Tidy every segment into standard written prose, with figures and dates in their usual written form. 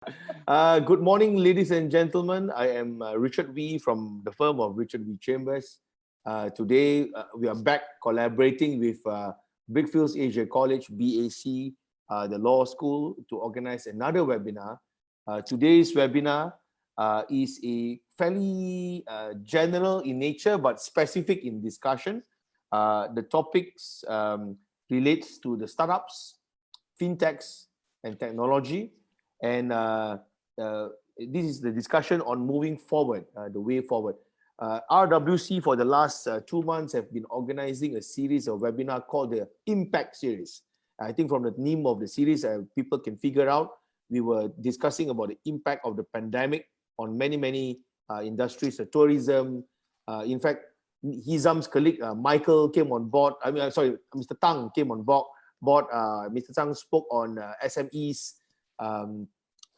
Good morning, ladies and gentlemen. I am Richard Wee from the firm of Richard Wee Chambers. Today, we are back collaborating with Brickfields Asia College, BAC, the law school, to organize another webinar. Today's webinar is a fairly general in nature, but specific in discussion. The topics relates to the startups, fintechs, and technology. And this is the discussion on moving forward, the way forward. RWC for the last 2 months have been organizing a series of webinar called the Impact Series. I think from the name of the series, people can figure out we were discussing about the impact of the pandemic on many industries, tourism. In fact, Hizam's colleague Michael came on board. Mr. Tang came on board. Mr. Tang spoke on SMEs.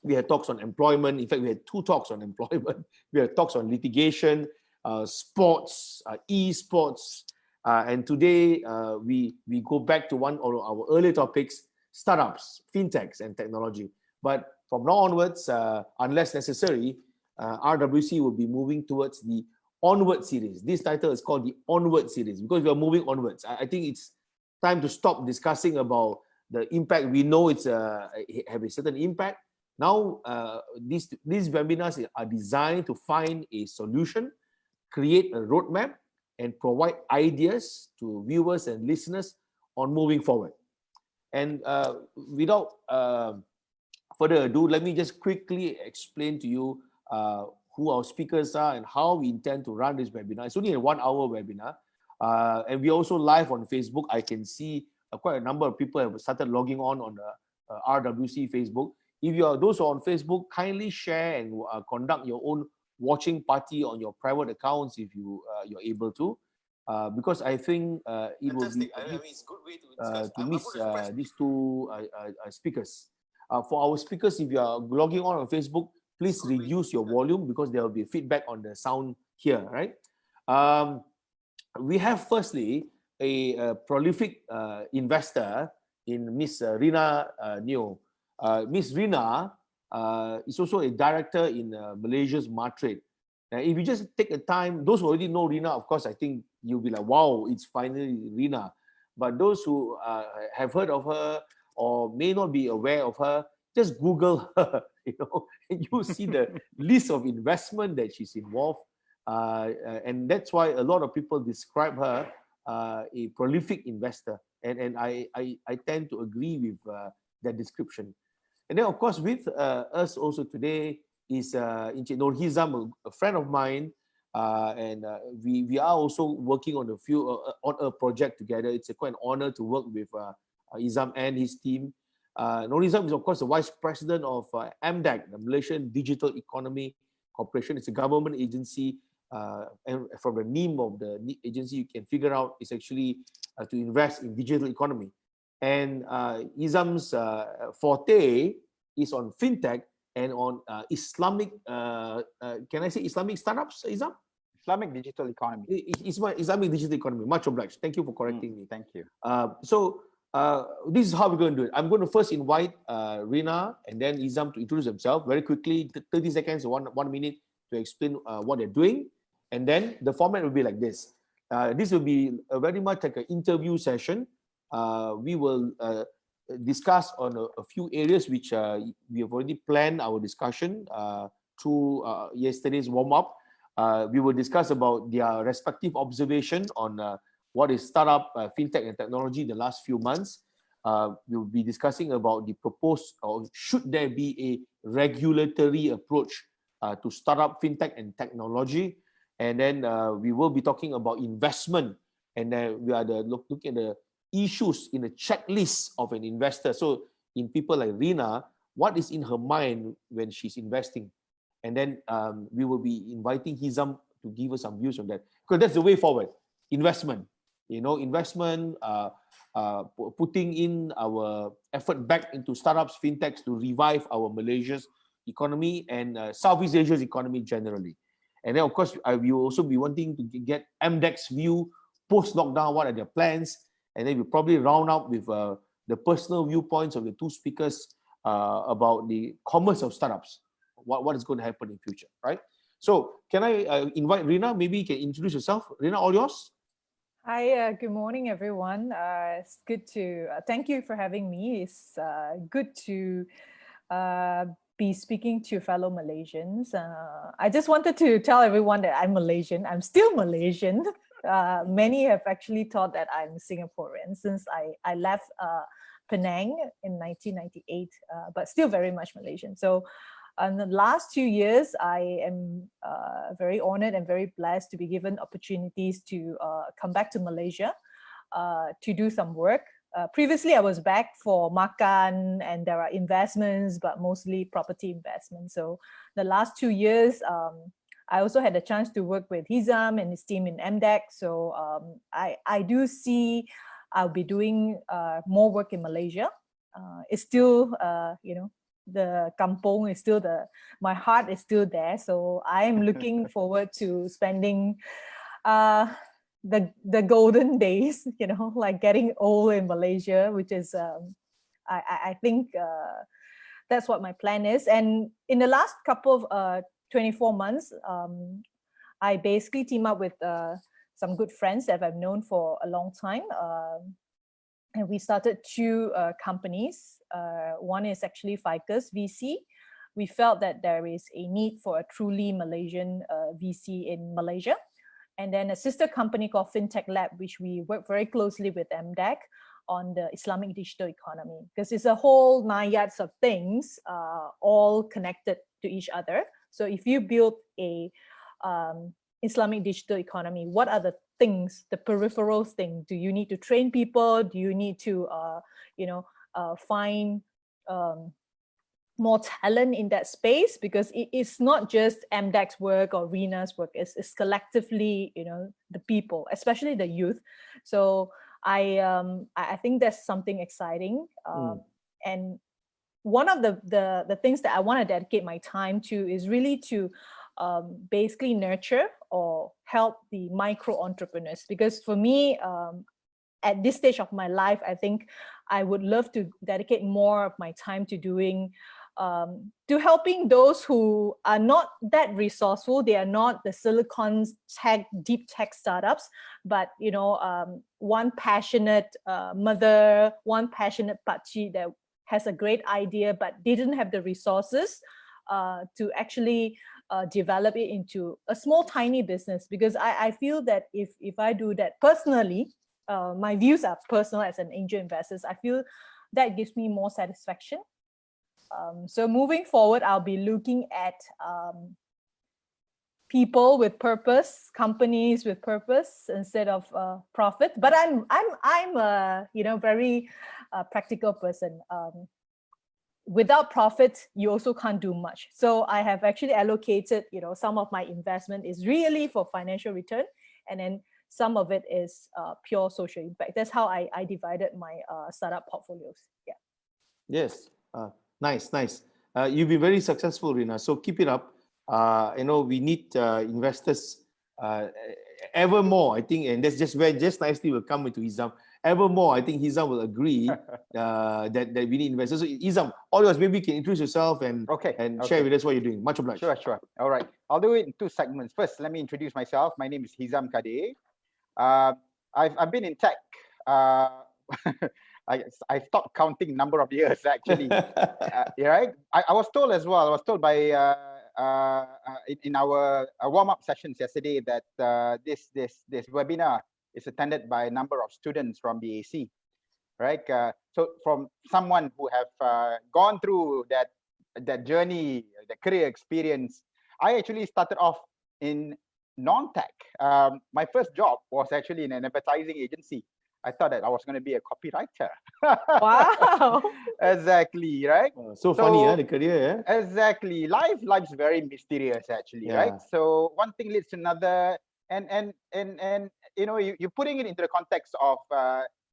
We had talks on employment. In fact, we had 2 talks on employment. We had talks on litigation, sports, esports, and today we go back to one of our earlier topics: startups, fintechs, and technology. But from now onwards, unless necessary, RWC will be moving towards the Onward series. This title is called the Onward series because we are moving onwards. I think it's time to stop discussing about the impact. We know it's have a certain impact. Now, these webinars are designed to find a solution, create a roadmap, and provide ideas to viewers and listeners on moving forward. And without further ado, let me just quickly explain to you who our speakers are and how we intend to run this webinar. It's only a 1-hour webinar. And we're also live on Facebook. I can see quite a number of people have started logging on the RWC Facebook. If you are those who are on Facebook, kindly share and conduct your own watching party on your private accounts if you're able to, because I think it will be it's a good way to miss these 2 speakers. For our speakers, if you are logging on Facebook, please reduce your volume because there will be feedback on the sound here, right? We have firstly a prolific investor in Miss Rina Neoh. Miss Rina is also a director in Malaysia's MATRADE. If you just take the time, those who already know Rina, of course, I think you'll be like, wow, it's finally Rina. But those who have heard of her or may not be aware of her, just Google her, and you'll see the list of investment that she's involved. And that's why a lot of people describe her a prolific investor. And I tend to agree with that description. And then, of course, with us also today is Norhizam, a friend of mine, and we are also working on a project together. It's quite an honor to work with Izam and his team. Norhizam is, of course, the Vice President of MDEC, the Malaysian Digital Economy Corporation. It's a government agency, and from the name of the agency, you can figure out it's actually to invest in digital economy. And Izam's forte is on fintech and on Islamic, can I say Islamic startups, Izam? Islamic digital economy. Islamic digital economy. Much obliged. Thank you for correcting me. Thank you. So this is how we're going to do it. I'm going to first invite Rina and then Izam to introduce themselves very quickly, 30 seconds, one minute to explain what they're doing. And then the format will be like this. This will be very much like an interview session. We will discuss on a few areas which we have already planned our discussion through yesterday's warm-up. We will discuss about their respective observation on what is startup, fintech and technology in the last few months. We'll be discussing about the proposed, or should there be a regulatory approach to startup, fintech and technology. And then we will be talking about investment, and then we are looking at the issues in the checklist of an investor. So in people like Rina, what is in her mind when she's investing? And then we will be inviting Hizam to give us some views on that, because that's the way forward. Investment, investment, putting in our effort back into startups, fintechs to revive our Malaysia's economy and Southeast Asia's economy generally. And then, of course, we will also be wanting to get MDEC's view post-lockdown, what are their plans, and then we'll probably round up with the personal viewpoints of the 2 speakers about the commerce of startups, what is going to happen in future, right? So can I invite Rina? Maybe you can introduce yourself. Rina, all yours. Hi, good morning, everyone. It's good to thank you for having me. It's good to be speaking to fellow Malaysians. I just wanted to tell everyone that I'm Malaysian. I'm still Malaysian. Many have actually thought that I'm Singaporean since I left Penang in 1998, but still very much Malaysian. So in the last 2 years, I am very honored and very blessed to be given opportunities to come back to Malaysia to do some work. Previously, I was back for makan and there are investments, but mostly property investments. So the last 2 years, I also had a chance to work with Norhizam and his team in MDEC. So I do see I'll be doing more work in Malaysia. It's still, the kampong is still my heart is still there. So I am looking forward to spending the golden days, like getting old in Malaysia, which is, I think that's what my plan is. And in the last couple of 24 months, I basically team up with some good friends that I've known for a long time. And we started 2 companies. One is actually Ficus VC. We felt that there is a need for a truly Malaysian VC in Malaysia. And then a sister company called Fintech Lab, which we work very closely with MDEC on the Islamic digital economy, because it's a whole 9 yards of things, all connected to each other. So if you build a Islamic digital economy, what are the things, the peripheral things? Do you need to train people? Do you need to, find more talent in that space? Because it's not just MDEC's work or Rina's work. It's collectively, the people, especially the youth. So I think that's something exciting. And one of the things that I want to dedicate my time to is really to basically nurture or help the micro entrepreneurs. Because for me, at this stage of my life, I think I would love to dedicate more of my time to doing to helping those who are not that resourceful. They are not the Silicon tech, deep tech startups, but one passionate mother, one passionate pakcik that has a great idea but didn't have the resources to actually develop it into a small tiny business. Because I feel that if I do that personally, my views are personal as an angel investor, I feel that gives me more satisfaction. So moving forward, I'll be looking at people with purpose, companies with purpose instead of profit. But I'm a very practical person. Without profit, you also can't do much. So I have actually allocated, some of my investment is really for financial return, and then some of it is pure social impact. That's how I divided my startup portfolios. Yeah. Yes. Nice. You've been very successful, Rina. So keep it up. We need investors ever more, I think, and that's just where just nicely will come into Norhizam. Ever more, I think Norhizam will agree that we need investors. So Norhizam, all yours, maybe you can introduce yourself and share with us what you're doing. Much obliged. Sure. All right. I'll do it in 2 segments. First, let me introduce myself. My name is Norhizam Kadir. I've been in tech. I stopped counting number of years actually. Right? I was told as well. I was told by in our warm-up sessions yesterday that this webinar is attended by a number of students from BAC, right? So from someone who have gone through that journey, the career experience, I actually started off in non-tech. My first job was actually in an advertising agency. I thought that I was going to be a copywriter. Wow. Exactly, right? So funny, the career, yeah? Exactly. Life's very mysterious, actually, right? So one thing leads to another, and you're putting it into the context of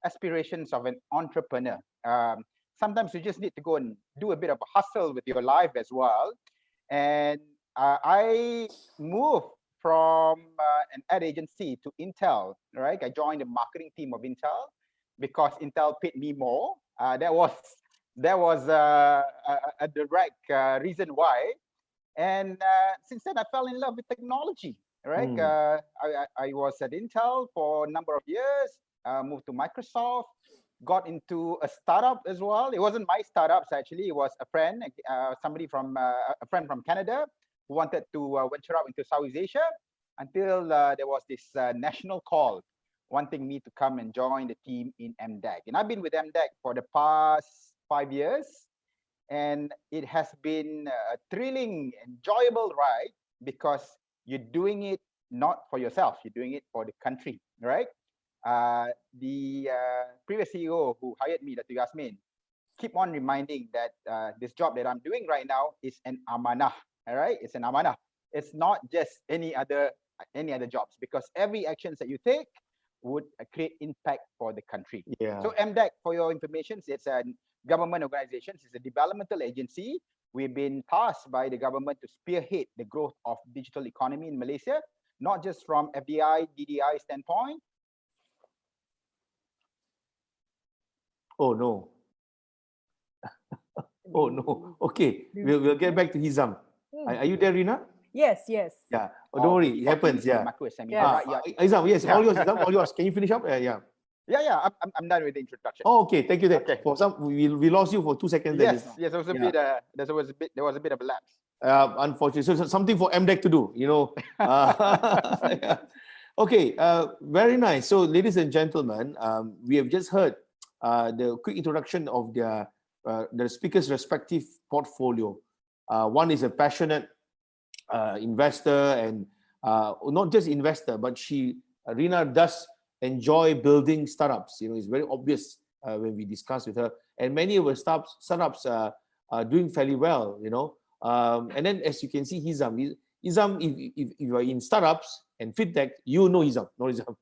aspirations of an entrepreneur. Sometimes you just need to go and do a bit of a hustle with your life as well. And I moved from an ad agency to Intel, right? I joined the marketing team of Intel because Intel paid me more. That was There was a direct reason why. And since then, I fell in love with technology, right? I was at Intel for a number of years, moved to Microsoft, got into a startup as well. It wasn't my startups, actually. It was a friend, a friend from Canada who wanted to venture out into Southeast Asia, until there was this national call wanting me to come and join the team in MDEC. And I've been with MDEC for the past 5 years. And it has been a thrilling, enjoyable ride, because you're doing it not for yourself, you're doing it for the country, right? The previous CEO who hired me, Dr. Yasmin, keep on reminding that this job that I'm doing right now is an amanah, all right? It's an amanah. It's not just any other jobs, because every actions that you take would create impact for the country. Yeah. So MDEC, for your information, it's a government organization. It's a developmental agency. We've been tasked by the government to spearhead the growth of digital economy in Malaysia, not just from FDI, DDI standpoint. Oh no. Oh no. Okay, we'll get back to Hizam. Are you there, Rina? Yes, yes. Yeah. Oh, don't worry, it happens. Yeah. Yeah. Hizam, yes, all yours. Hizam, all yours. Can you finish up? Yeah. Yeah. I'm done with the introduction. Oh, okay. Thank you. Okay. For some, we lost you for 2 seconds. Yes. There was a bit. There was a bit of a lapse. Unfortunately, so something for MDEC to do. Yeah. Okay. Very nice. So, ladies and gentlemen, we have just heard the quick introduction of the speaker's respective portfolio. One is a passionate investor, and not just investor, but Rina does enjoy building startups. It's very obvious when we discuss with her, and many of her startups are doing fairly well. And then, as you can see, Hizam, if you are in startups and fintech, you know Hizam, Norhizam.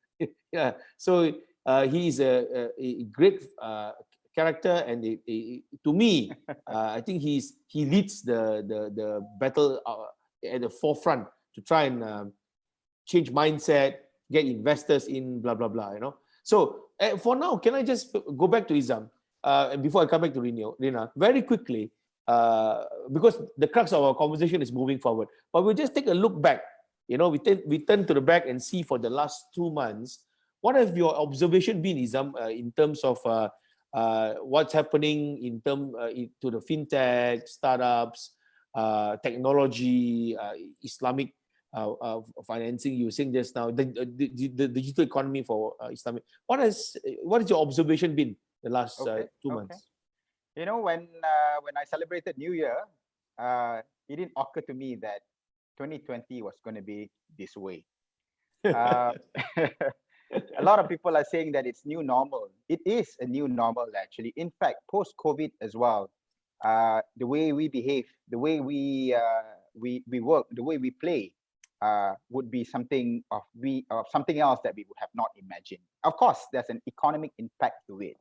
Yeah. So he is a great character, and to me, I think he leads the battle at the forefront to try and change mindset, get investors in, blah blah blah. So for now, can I just go back to Hizam before I come back to Rina very quickly, because the crux of our conversation is moving forward. But we'll just take a look back. We turn to the back and see for the last 2 months, what have your observation been, Hizam, in terms of what's happening to the fintech, startups, technology, Islamic financing? You were saying just now the digital economy for Islamic. What is your observation been the last 2 months? When I celebrated New Year, it didn't occur to me that 2020 was going to be this way. A lot of people are saying that it's new normal. It is a new normal, actually. In fact, post-COVID as well, the way we behave, the way we work, the way we play, would be something else that we would have not imagined. Of course, there's an economic impact to it.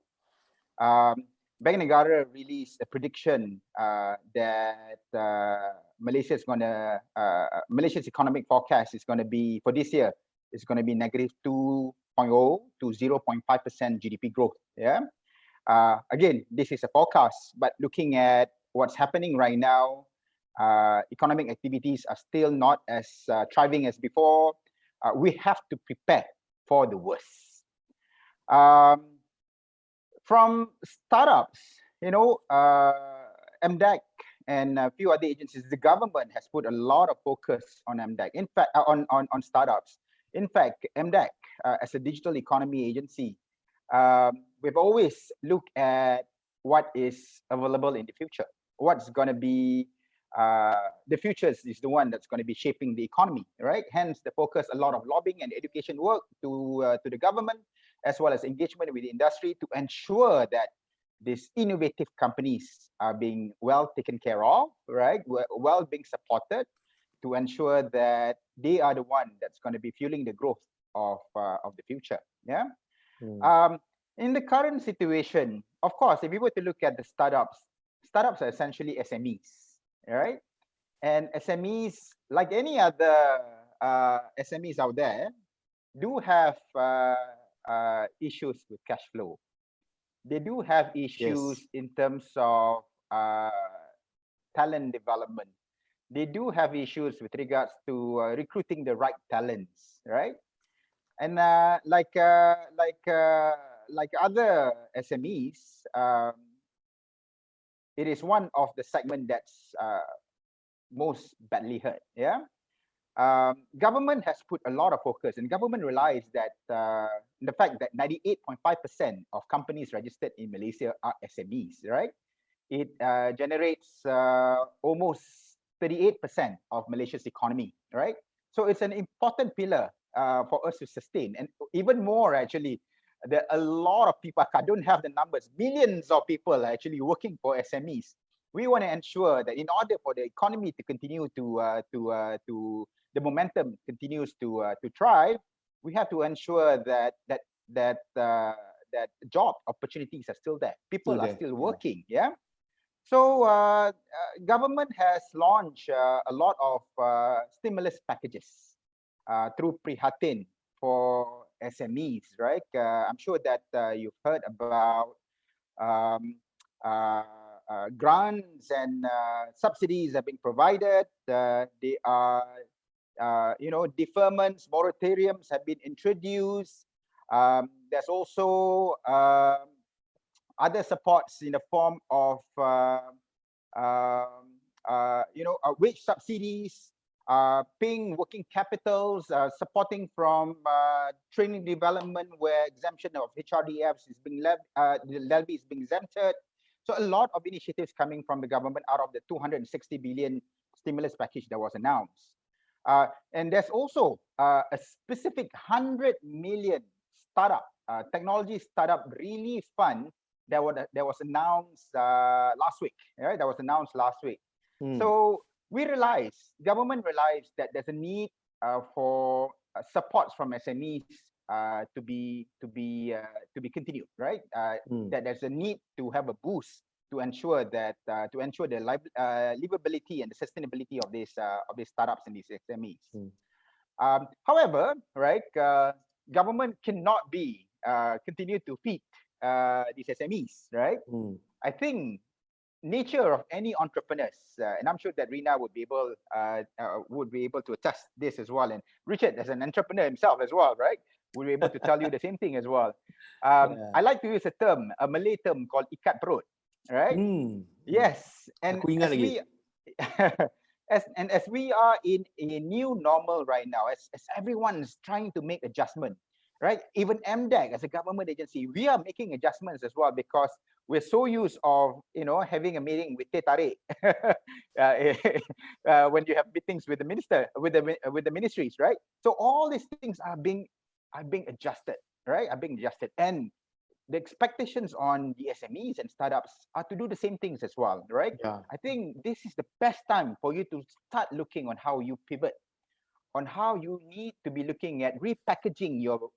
Bank Negara released a prediction that Malaysia's economic forecast is going to be, for this year, is going to be negative 2.0 to 0.5% GDP growth. Yeah. Again, this is a forecast, but looking at what's happening right now, economic activities are still not as thriving as before. We have to prepare for the worst. From startups, MDEC and a few other agencies, the government has put a lot of focus on MDEC. In fact, on startups. In fact, MDEC, as a digital economy agency, we've always looked at what is available in the future. What's going to be the future is the one that's going to be shaping the economy, right? Hence, the focus, a lot of lobbying and education work to the government, as well as engagement with the industry to ensure that these innovative companies are being well taken care of, right? Well being supported, to ensure that they are the one that's going to be fueling the growth of the future. Yeah. In the current situation, of course, if we were to look at the startups are essentially SMEs, right? And SMEs, like any other SMEs out there, do have issues with cash flow. they do have issues in terms of talent development. They do have issues with regards to recruiting the right talents, right? And like other SMEs, it is one of the segment that's most badly hurt. Yeah. Government has put a lot of focus, and government realized that the fact that 98.5% of companies registered in Malaysia are SMEs, right? It generates almost 38% of Malaysia's economy, right? So it's an important pillar for us to sustain, and even more actually. There are a lot of people, I don't have the numbers, millions of people are actually working for SMEs. We want to ensure that in order for the economy to continue to the momentum continues to thrive, we have to ensure that job opportunities are still there. People are still working. Yeah. So government has launched a lot of stimulus packages through Prihatin for SMEs, right? I'm sure that you've heard about grants and subsidies have been provided. They are, deferments, moratoriums have been introduced. There's also other supports in the form of, wage subsidies, paying working capitals, supporting from training development where exemption of HRDFs is being the levy is being exempted. So a lot of initiatives coming from the government out of the 260 billion stimulus package that was announced. And there's also a specific 100 million startup, technology startup relief fund that was announced last week. Right? That was announced last week. So government realized that there's a need for supports from SMEs to be continued, right? That there's a need to have a boost to ensure that the livability and the sustainability of these startups and these SMEs. However, right, government cannot be continue to feed these SMEs, right? I think nature of any entrepreneurs, and I'm sure that Rina would be able to attest this as well, and Richard as an entrepreneur himself as well, right, would be able to tell you the same thing as well. I like to use a term, a Malay term called ikat perut, right? Yes, and as we are in a new normal right now, as everyone's trying to make adjustment, right? Even MDEC as a government agency, we are making adjustments as well because we're so used of having a meeting with Teh Tarik when you have meetings with the minister, with the ministries, right? So all these things are being adjusted, right? Are being adjusted, and the expectations on the SMEs and startups are to do the same things as well, right? Yeah. I think this is the best time for you to start looking on how you pivot, on how you need to be looking at repackaging your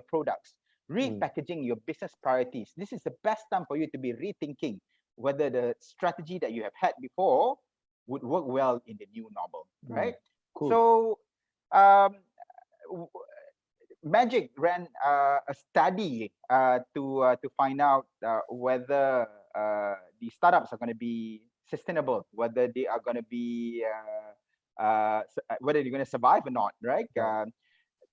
products, repackaging your business priorities. This is the best time for you to be rethinking whether the strategy that you have had before would work well in the new normal, right? Cool. So Magic ran a study to find out whether the startups are going to be sustainable, whether they are going to be whether they're going to survive or not, right?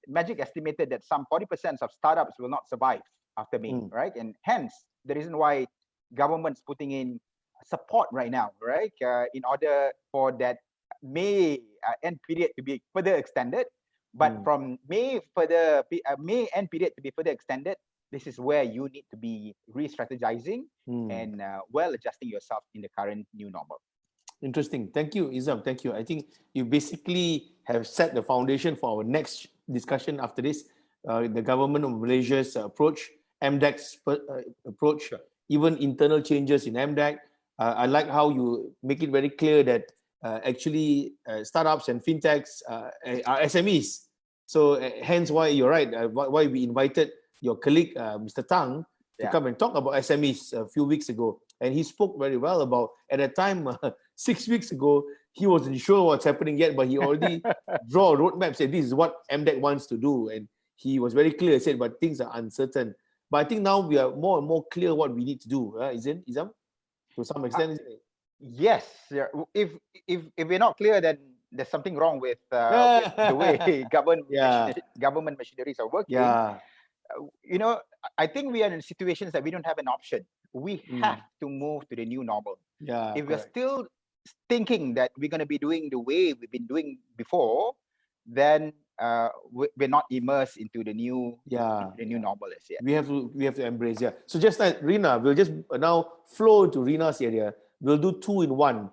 Magic estimated that some 40% of startups will not survive after May, right? And hence the reason why government's putting in support right now, right? In order for that May end period to be further extended, but from May end period to be further extended, this is where you need to be re-strategizing and well adjusting yourself in the current new normal. Interesting. Thank you, Izam. Thank you. I think you basically have set the foundation for our next discussion after this. The government of Malaysia's approach, MDEC's approach, even internal changes in MDEC. I like how you make it very clear that actually startups and fintechs are SMEs. So hence why you're right, why we invited your colleague, Mr. Tang, to come and talk about SMEs a few weeks ago. And he spoke very well about, at a time 6 weeks ago, he wasn't sure what's happening yet, but he already draw a roadmap, said this is what MDEC wants to do. And he was very clear, said, but things are uncertain. But I think now we are more and more clear what we need to do, isn't it, Izam? To some extent, isn't it? Yes. If we're not clear, then there's something wrong with the way government machineries are working. Yeah. I think we are in situations that we don't have an option. We have to move to the new normal. Yeah. If we're still thinking that we're going to be doing the way we've been doing before, then we're not immersed into the new normal as yet. We have to embrace. Yeah. So just like Rina, we'll just now flow into Rina's area. We'll do 2 in 1.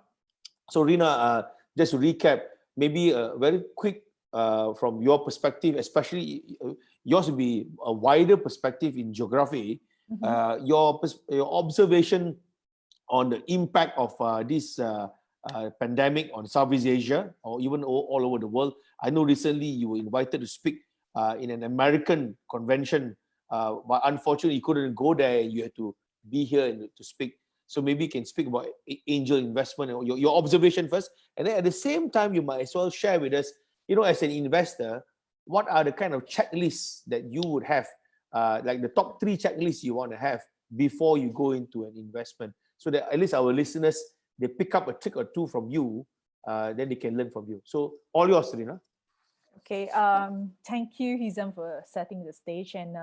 So Rina, just to recap, maybe a very quick from your perspective, especially yours will be a wider perspective in geography. Your observation on the impact of this pandemic on Southeast Asia or even all over the world. I know recently you were invited to speak in an American convention, but unfortunately you couldn't go there. You had to be here to speak. So maybe you can speak about angel investment and your observation first, and then at the same time you might as well share with us, as an investor, what are the kind of checklists that you would have, like the top 3 checklists you want to have before you go into an investment, so that at least our listeners, they pick up a trick or 2 from you, then they can learn from you. So all yours, Rina. Okay. Thank you, Hizam, for setting the stage. And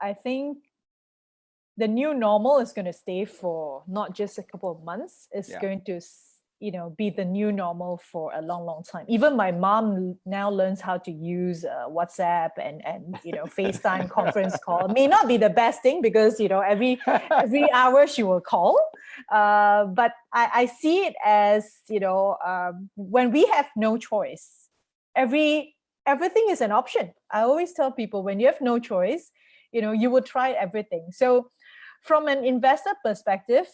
I think the new normal is going to stay for not just a couple of months. It's going to, be the new normal for a long, long time. Even my mom now learns how to use WhatsApp and FaceTime conference call. It may not be the best thing because, every hour she will call. But I see it as, when we have no choice, everything is an option. I always tell people, when you have no choice, you will try everything. So from an investor perspective,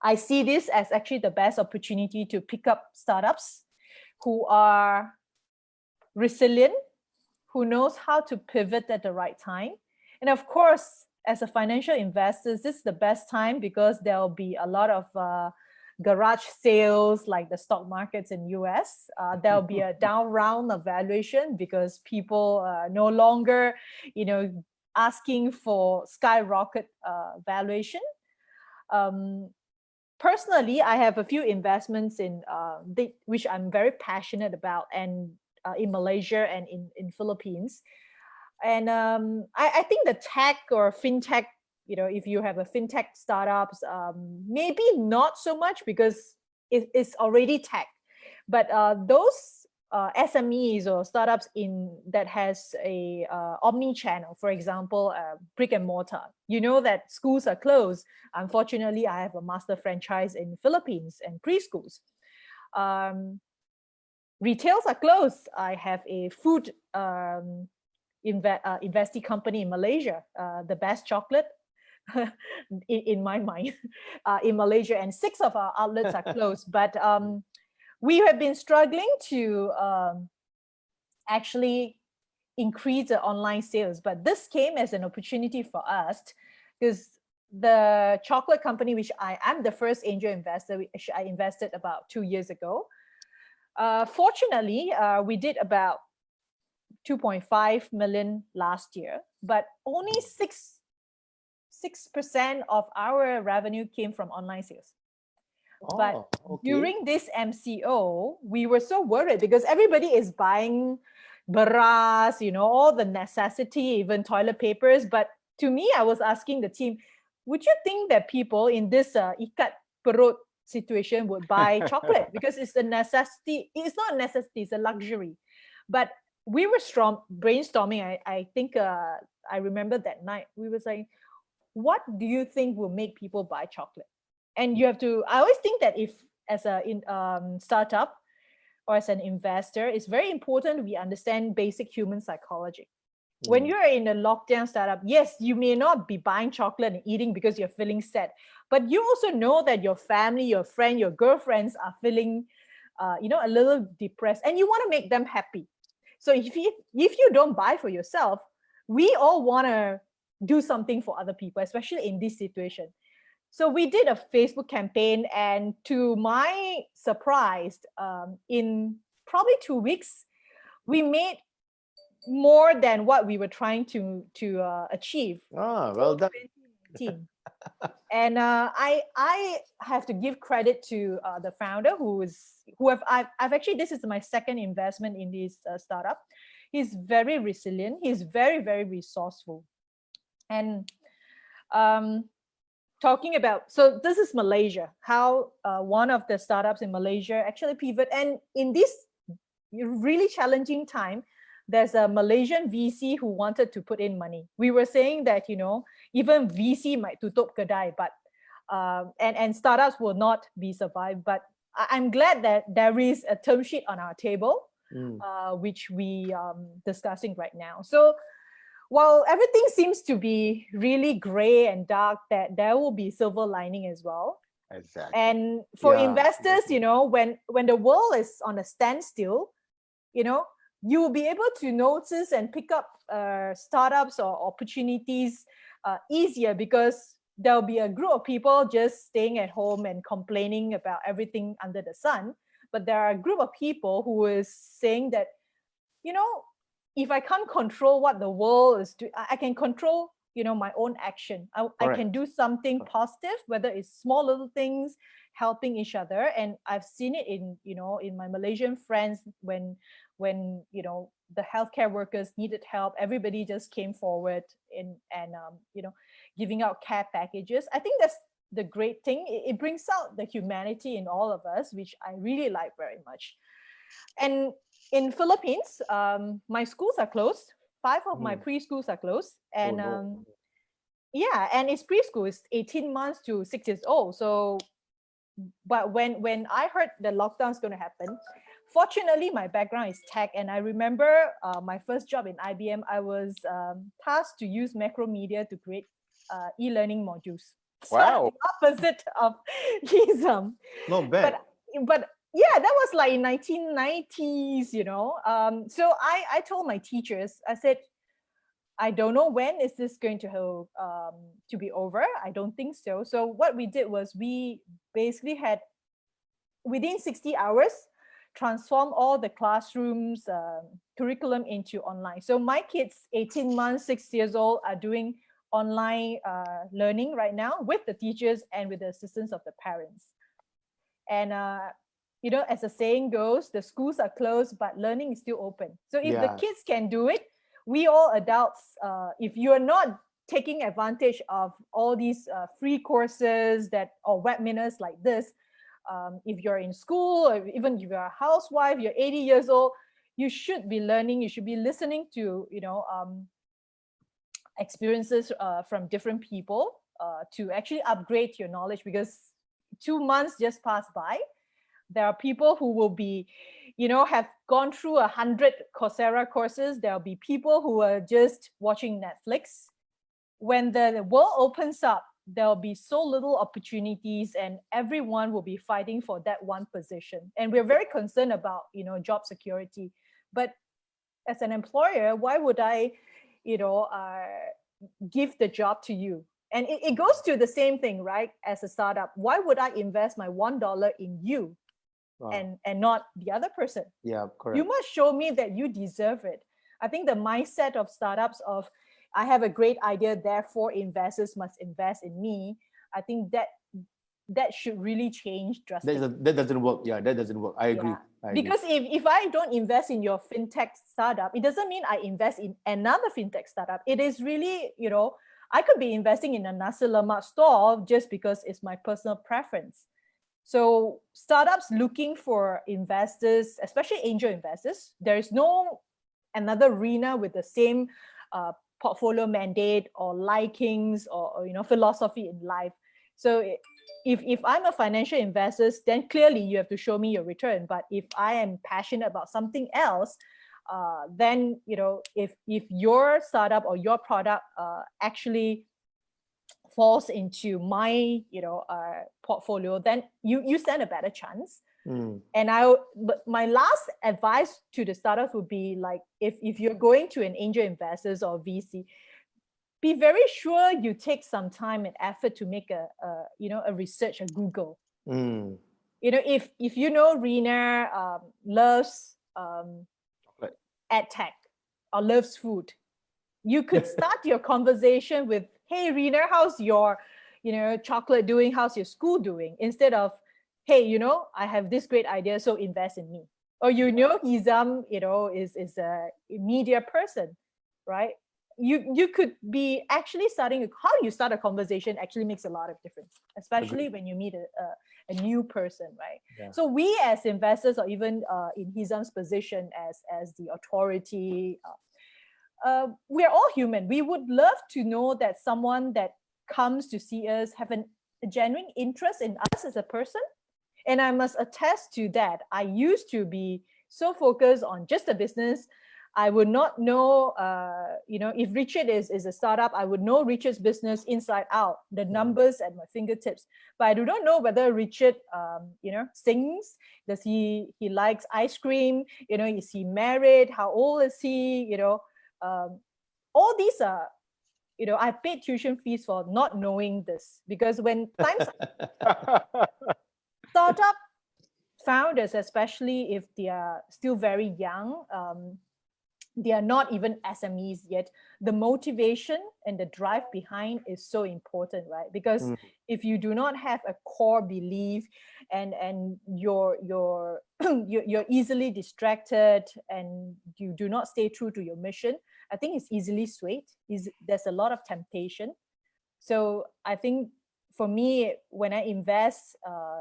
I see this as actually the best opportunity to pick up startups who are resilient, who knows how to pivot at the right time. And of course, as a financial investor, this is the best time because there'll be a lot of garage sales like the stock markets in US. There'll be a down round of valuation because people are no longer, asking for skyrocket valuation. Personally, I have a few investments in which I'm very passionate about, and in Malaysia and in Philippines. And I think the tech or fintech, if you have a fintech startups, maybe not so much because it's already tech. But those SMEs or startups that has a omni-channel, for example, brick and mortar. You know that schools are closed. Unfortunately, I have a master franchise in Philippines and preschools. Retails are closed. I have a food investee company in Malaysia, the best chocolate in my mind in Malaysia, and 6 of our outlets are closed. But we have been struggling to actually increase the online sales, but this came as an opportunity for us because the chocolate company, which I am the first angel investor, which I invested about 2 years ago. Fortunately, we did about 2.5 million last year, but only 6% of our revenue came from online sales. But during this MCO, we were so worried because everybody is buying beras, all the necessity, even toilet papers. But to me, I was asking the team, would you think that people in this ikat perut situation would buy chocolate? Because it's a necessity. It's not a necessity, it's a luxury. But we were brainstorming. I think I remember that night, we were saying, what do you think will make people buy chocolate? And you have to, I always think that if as a startup or as an investor, it's very important we understand basic human psychology. When you're in a lockdown startup, yes, you may not be buying chocolate and eating because you're feeling sad, but you also know that your family, your friend, your girlfriends are feeling, a little depressed, and you want to make them happy. So if you don't buy for yourself, we all want to do something for other people, especially in this situation. So we did a Facebook campaign, and to my surprise, in probably 2 weeks, we made more than what we were trying to achieve. Ah, well done. 2019. And I have to give credit to the founder I've actually, this is my second investment in this startup. He's very resilient. He's very, very resourceful. And talking about, so this is Malaysia, how one of the startups in Malaysia actually pivot. And in this really challenging time, there's a Malaysian VC who wanted to put in money. We were saying that, even VC might tutup kedai, but and startups will not be survived. But I'm glad that there is a term sheet on our table, which we discussing right now. So while everything seems to be really gray and dark, that there will be silver lining as well. Exactly. And for investors, when the world is on a standstill, you will be able to notice and pick up startups or opportunities easier, because there'll be a group of people just staying at home and complaining about everything under the sun. But there are a group of people who is saying that, if I can't control what the world is doing, I can control, my own action. I can do something positive, whether it's small little things, helping each other. And I've seen it in my Malaysian friends, when the healthcare workers needed help, everybody just came forward and giving out care packages. I think that's the great thing. It brings out the humanity in all of us, which I really like very much. And in Philippines, my schools are closed. 5 of my preschools are closed. And and it's preschool, it's 18 months to 6 years old. So, but when I heard the lockdown is going to happen, fortunately, my background is tech. And I remember my first job in IBM, I was tasked to use Macromedia to create e-learning modules. Wow. So the opposite of Nizam. Not bad. But yeah, that was like in 1990s, So I told my teachers, I said, I don't know when is this going to be over. I don't think so. So what we did was we basically had, within 60 hours, transform all the classrooms curriculum into online. So my kids, 18 months, 6 years old, are doing online learning right now with the teachers and with the assistance of the parents. And as the saying goes, the schools are closed, but learning is still open. So if the kids can do it, we all adults, if you're not taking advantage of all these free courses or webinars like this, if you're in school, or even if you're a housewife, you're 80 years old, you should be learning, you should be listening to, experiences from different people to actually upgrade your knowledge, because 2 months just passed by. There are people who will be, have gone through 100 Coursera courses. There'll be people who are just watching Netflix. When the world opens up, there'll be so little opportunities, and everyone will be fighting for that one position. And we're very concerned about, job security. But as an employer, why would I, give the job to you? And it goes to the same thing, right? As a startup, why would I invest my $1 in you? Wow. and not the other person? Yeah, correct. You must show me that you deserve it. I think the mindset of startups of, I have a great idea, therefore investors must invest in me. I think that should really change drastically. That doesn't work. Yeah, that doesn't work. I agree. Because if I don't invest in your fintech startup, it doesn't mean I invest in another fintech startup. It is really, I could be investing in a nasi lemak store just because it's my personal preference. So startups looking for investors, especially angel investors, there is no another Rina with the same portfolio mandate or likings or philosophy in life. So if I'm a financial investor, then clearly you have to show me your return. But if I am passionate about something else, then if your startup or your product actually falls into my portfolio, then you stand a better chance. But my last advice to the startups would be, like, if you're going to an angel investors or VC, be very sure you take some time and effort to make a research, a Google. If Rina loves ed tech, or loves food. You could start your conversation with, hey, Rina, how's your, chocolate doing? How's your school doing? Instead of, hey, I have this great idea, so invest in me. Or, Hizam, is a media person, right? You could be actually how you start a conversation actually makes a lot of difference, especially when you meet a new person, right? Yeah. So we as investors, or even in Hizam's position as the authority, we're all human. We would love to know that someone that comes to see us have a genuine interest in us as a person. And I must attest to that. I used to be so focused on just the business. I would not know, if Richard is a startup, I would know Richard's business inside out, the numbers at my fingertips. But I do not know whether Richard, sings. Does he likes ice cream? Is he married? How old is he? All these are, I paid tuition fees for not knowing this, because when times startup founders, especially if they are still very young, they are not even SMEs yet, the motivation and the drive behind is so important, right? Because if you do not have a core belief and you're you're easily distracted and you do not stay true to your mission, I think it's easily swayed. There's a lot of temptation. So I think for me, when I invest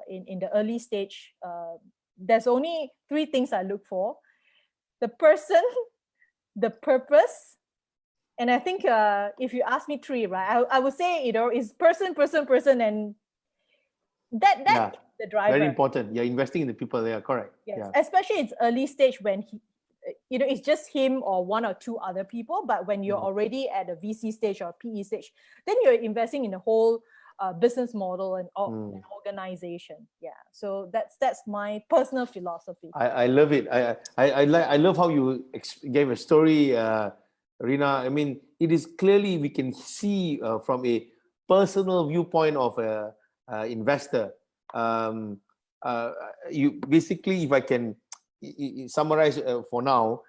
in the early stage, there's only 3 things I look for: the person, the purpose, and I think if you ask me 3, right, I would say is person, and that the driver. Very important. You're investing in the people. Yeah, correct. Yes, yeah. Especially it's early stage when he, it's just him or 1 or 2 other people. But when you're already at a VC stage or PE stage, then you're investing in the whole business model and organization. Yeah, so that's my personal philosophy. I love it. I love how you gave a story, Rina. I mean, it is clearly we can see from a personal viewpoint of a investor. You basically, if I can summarize for now,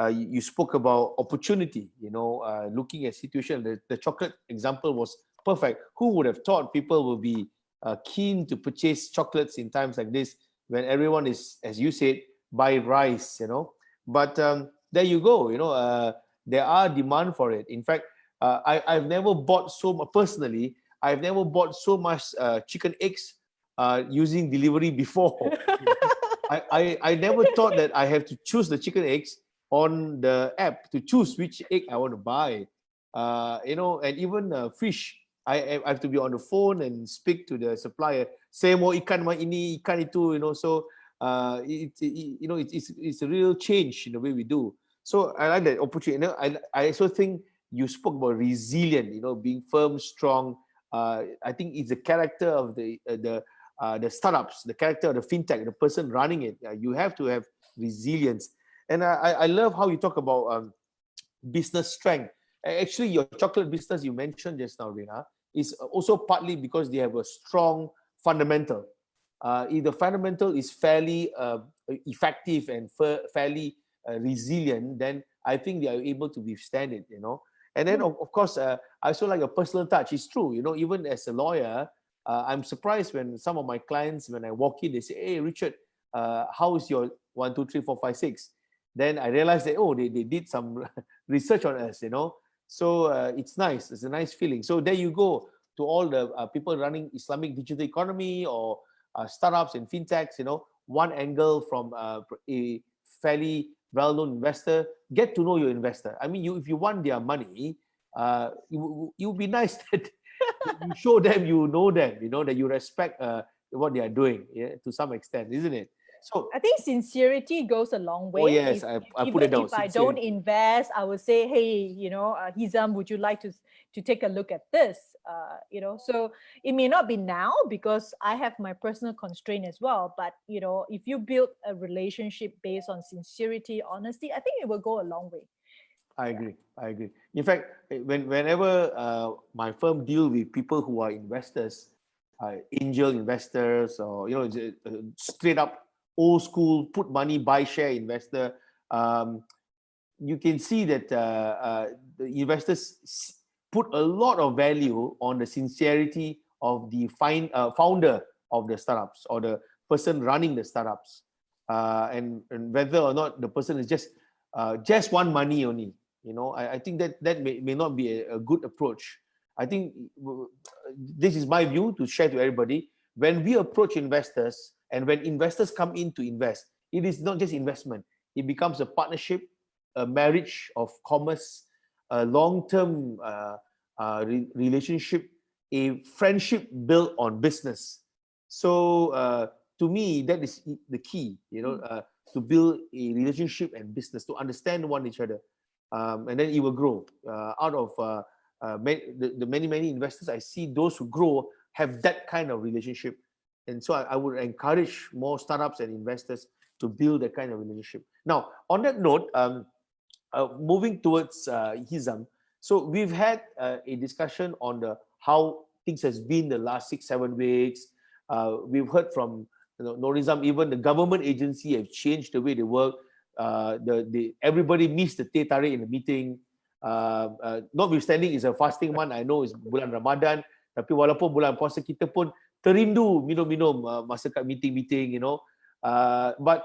you spoke about opportunity. Looking at situation. The chocolate example was perfect. Who would have thought people will be keen to purchase chocolates in times like this, when everyone is, as you said, buy rice, But there you go, there are demand for it. In fact, I've never bought personally, I've never bought so much chicken eggs using delivery before. I never thought that I have to choose the chicken eggs on the app to choose which egg I want to buy. And even fish. I have to be on the phone and speak to the supplier. Say more ikan ini, ikan itu, So it's a real change in the way we do. So I like that opportunity. I also think you spoke about resilient. Being firm, strong. I think it's the character of the startups, the character of the fintech, the person running it. You have to have resilience. And I love how you talk about business strength. Actually, your chocolate business you mentioned just now, Rina, is also partly because they have a strong fundamental. If the fundamental is fairly effective and fairly resilient, then I think they are able to withstand it, And then, of course, I also like a personal touch. It's true, even as a lawyer, I'm surprised when some of my clients, when I walk in, they say, hey, Richard, how is your 1, 2, 3, 4, 5, 6? Then I realized that, they did some research on us, So it's nice. It's a nice feeling. So there you go to all the people running Islamic digital economy or startups and fintechs, one angle from a fairly well-known investor. Get to know your investor. I mean, if you want their money, it would be nice that you show them, you know them, that you respect what they are doing, to some extent, isn't it? So I think sincerity goes a long way. Oh yes, I put it down. If I don't invest, I would say, hey, Hizam, would you like to take a look at this? So it may not be now because I have my personal constraint as well. But if you build a relationship based on sincerity, honesty, I think it will go a long way. I agree. In fact, whenever my firm deal with people who are investors, angel investors, or straight up old school, put money, buy share investor, you can see that the investors put a lot of value on the sincerity of the founder of the startups or the person running the startups, and whether or not the person is just want money only. I think that may not be a good approach. I think this is my view to share to everybody. When we approach investors and when investors come in to invest, it is not just investment. It becomes a partnership, a marriage of commerce, a long-term relationship, a friendship built on business. So to me, that is the key, to build a relationship and business, to understand one each other. And then it will grow. Out of the many investors I see, those who grow have that kind of relationship. And so I would encourage more startups and investors to build that kind of relationship. Now, on that note, moving towards Hizam, so we've had a discussion on how things has been the last 6-7 weeks. We've heard from Norhizam, even the government agency have changed the way they work. Everybody missed the teh tarik in the meeting. Notwithstanding, it's a fasting month. I know it's bulan Ramadan, tapi walaupun bulan puasa kita pun terindu minum-minum masa kat meeting-meeting, but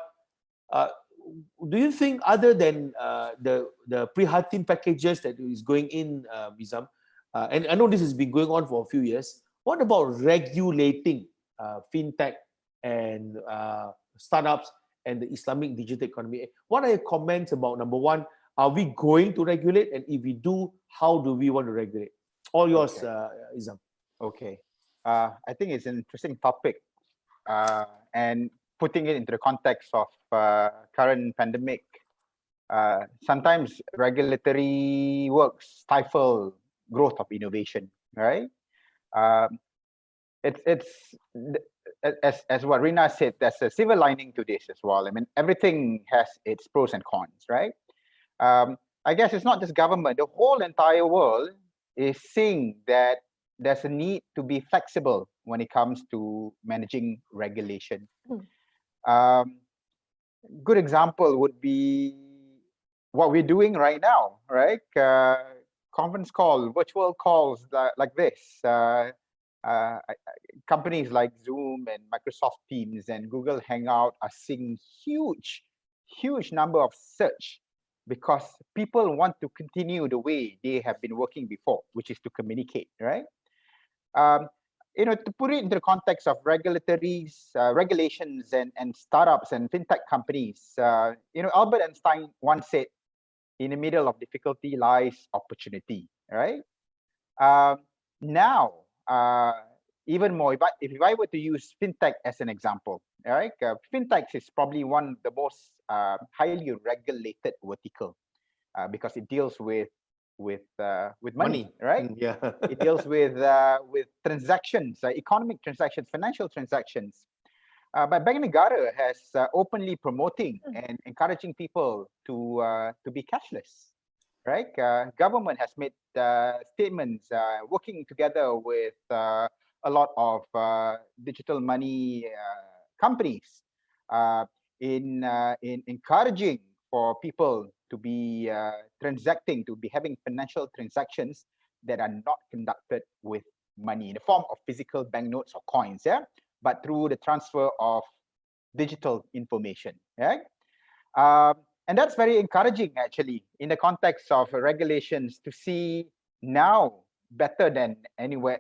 do you think, other than the pre-Hatim packages that is going in, Hizam, and I know this has been going on for a few years, what about regulating fintech and startups and the Islamic digital economy? What are your comments about, number one, are we going to regulate? And if we do, how do we want to regulate? All yours, Hizam. Okay. I think it's an interesting topic. And putting it into the context of current pandemic, sometimes regulatory works stifle growth of innovation, right? It's as what Rina said, there's a silver lining to this as well. I mean, everything has its pros and cons, right? I guess it's not just government. The whole entire world is seeing that there's a need to be flexible when it comes to managing regulation. Good example would be what we're doing right now, right? Conference call, virtual calls like this. Companies like Zoom and Microsoft Teams and Google Hangout are seeing huge number of search, because people want to continue the way they have been working before, which is to communicate, right? To put it into the context of regulations and startups and fintech companies, Albert Einstein once said, in the middle of difficulty lies opportunity, right? Now, even more, if I were to use fintech as an example, right? Fintech is probably one of the most highly regulated vertical, because it deals with money, right? Yeah. It deals with transactions, economic transactions, financial transactions. But Bank Negara has openly promoting and encouraging people to be cashless, right? Government has made statements, working together with a lot of digital money companies in encouraging for people to be transacting, to be having financial transactions that are not conducted with money in the form of physical banknotes or coins, yeah, but through the transfer of digital information, right? And that's very encouraging, actually, in the context of regulations, to see now better than ever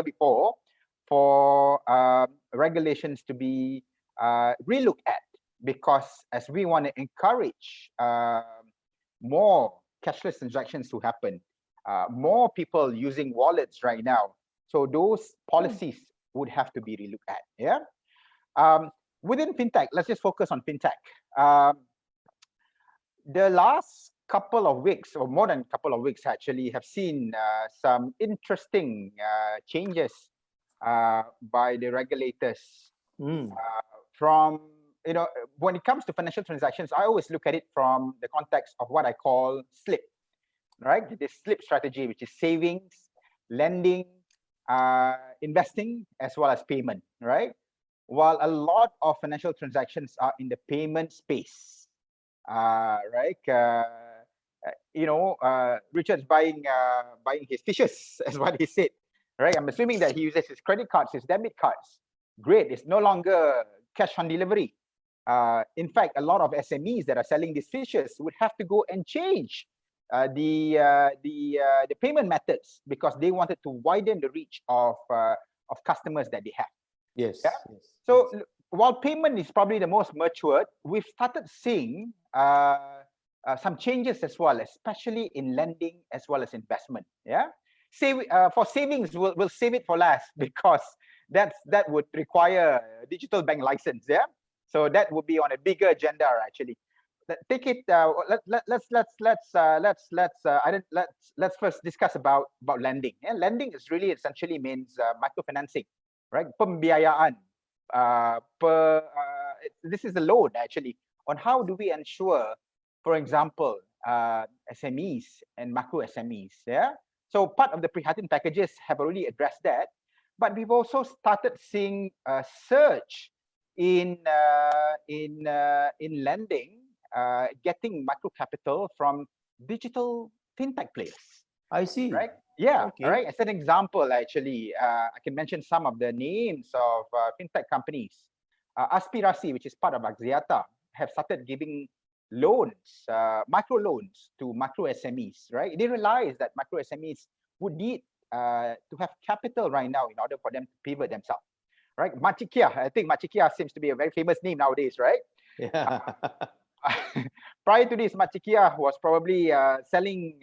before, for regulations to be relooked at, because as we want to encourage more cashless transactions to happen, more people using wallets right now, so those policies would have to be relooked at. Yeah. Within fintech, let's just focus on fintech. The last couple of weeks, or more than a couple of weeks actually, have seen some interesting changes by the regulators. From, when it comes to financial transactions, I always look at it from the context of what I call SLIP, right? This SLIP strategy, which is savings, lending, investing, as well as payment, right? While a lot of financial transactions are in the payment space, right? Richard's buying his fishes, as what he said, right? I'm assuming that he uses his credit cards, his debit cards. Great, it's no longer cash on delivery. In fact, a lot of SMEs that are selling these fishes would have to go and change the payment methods because they wanted to widen the reach of customers that they have. Yes. Yeah? Yes. So while payment is probably the most matured, we've started seeing some changes as well, especially in lending as well as investment. Yeah. For savings, we'll save it for last because that would require a digital bank license. Yeah. So that would be on a bigger agenda actually. Take it. Let's first discuss about lending. Yeah? Lending is really essentially means microfinancing, right? Pembiayaan. This is a loan actually on how do we ensure, for example, SMEs and macro SMEs. Yeah. So part of the Prihatin packages have already addressed that, but we've also started seeing a surge in lending, getting micro capital from digital fintech players. I see. Right? Yeah. Okay. Right. As an example, actually, I can mention some of the names of fintech companies. Aspirasi, which is part of Axiata, have started giving loans, micro loans to macro SMEs. Right? They realize that macro SMEs would need to have capital right now in order for them to pivot themselves. Right? Machikia, I think Machikia seems to be a very famous name nowadays, right? Yeah. Prior to this, Machikia was probably selling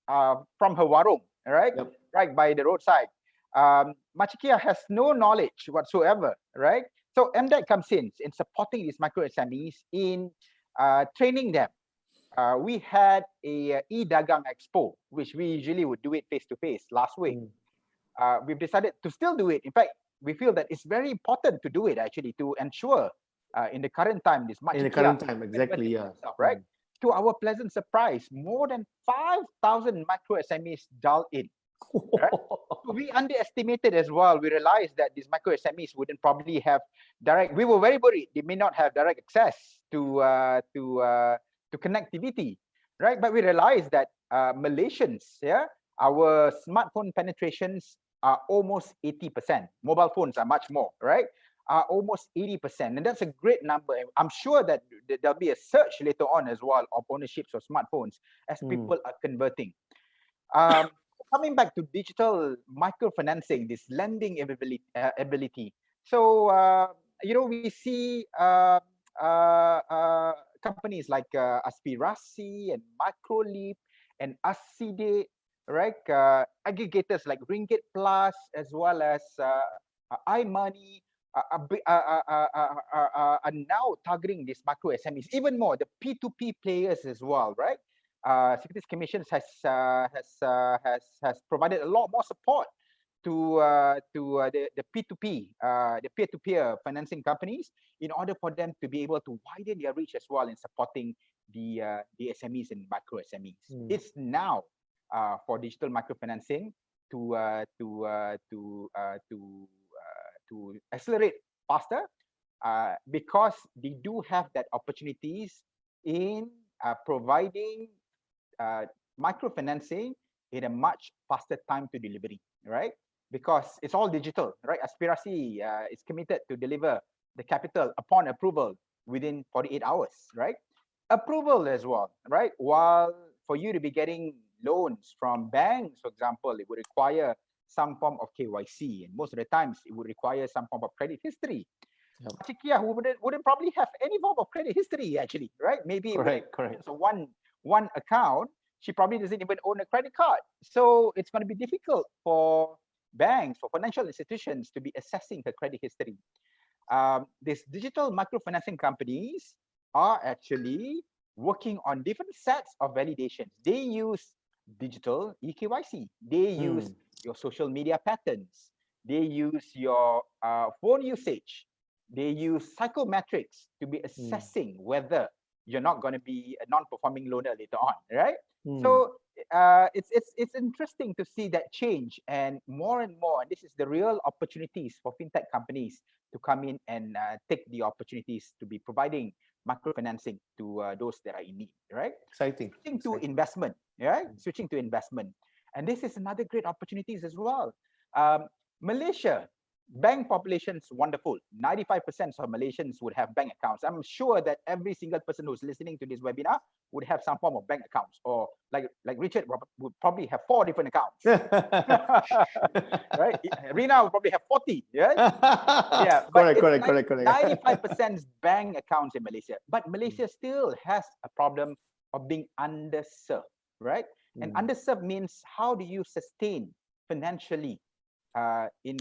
from her warung, right? Yep. Right by the roadside. Machikia has no knowledge whatsoever, right? So MDEC comes in supporting these micro SMEs in training them. We had a e-dagang expo, which we usually would do it face-to-face last week. We've decided to still do it. In fact, we feel that it's very important to do it actually to ensure in the current time, this In the current time, exactly, yeah. Right? To our pleasant surprise, more than 5,000 micro SMEs dialed in. Right? So we underestimated as well. We realized that these micro SMEs wouldn't probably have direct. We were very worried they may not have direct access to connectivity, right? But we realized that Malaysians, yeah, our smartphone penetrations are almost 80%. Mobile phones are much more, right? Are almost 80%. And that's a great number. I'm sure that there'll be a surge later on as well of ownerships of smartphones as people are converting. Coming back to digital microfinancing, this lending ability. So, we see companies like Aspirasi and MicroLeap and Aside, right? Aggregators like Ringgit Plus as well as iMoney are now targeting these micro SMEs even more. The P2P players as well, right? Securities Commission has provided a lot more support to the P2P, the peer-to-peer financing companies, in order for them to be able to widen their reach as well in supporting the SMEs and micro SMEs. It's now for digital microfinancing to accelerate faster because they do have that opportunities in providing microfinancing in a much faster time to delivery, right? Because it's all digital, right? Aspirasi is committed to deliver the capital upon approval within 48 hours, right? Approval as well, right? While for you to be getting loans from banks, for example, it would require some form of KYC, and most of the times it would require some form of credit history. Chikia wouldn't probably have any form of credit history actually, right? Maybe correct. So one account, she probably doesn't even own a credit card. So it's going to be difficult for banks, for financial institutions to be assessing her credit history. These digital microfinancing companies are actually working on different sets of validations. They use digital eKYC. They use your social media patterns. They use your phone usage. They use psychometrics to be assessing whether you're not going to be a non-performing loaner later on, right? So it's interesting to see that change, and more, and this is the real opportunities for fintech companies to come in and take the opportunities to be providing microfinancing to those that are in need, right? Exciting. Switching to investment, right? Switching to investment. And this is another great opportunities as well. Malaysia, bank population is wonderful. 95% of Malaysians would have bank accounts. I'm sure that every single person who's listening to this webinar would have some form of bank accounts, or like Richard would probably have 4 different accounts. Right? Rina would probably have 40. Yeah, yeah. Correct. 95% bank accounts in Malaysia, but Malaysia still has a problem of being underserved, right? And underserved means, how do you sustain financially in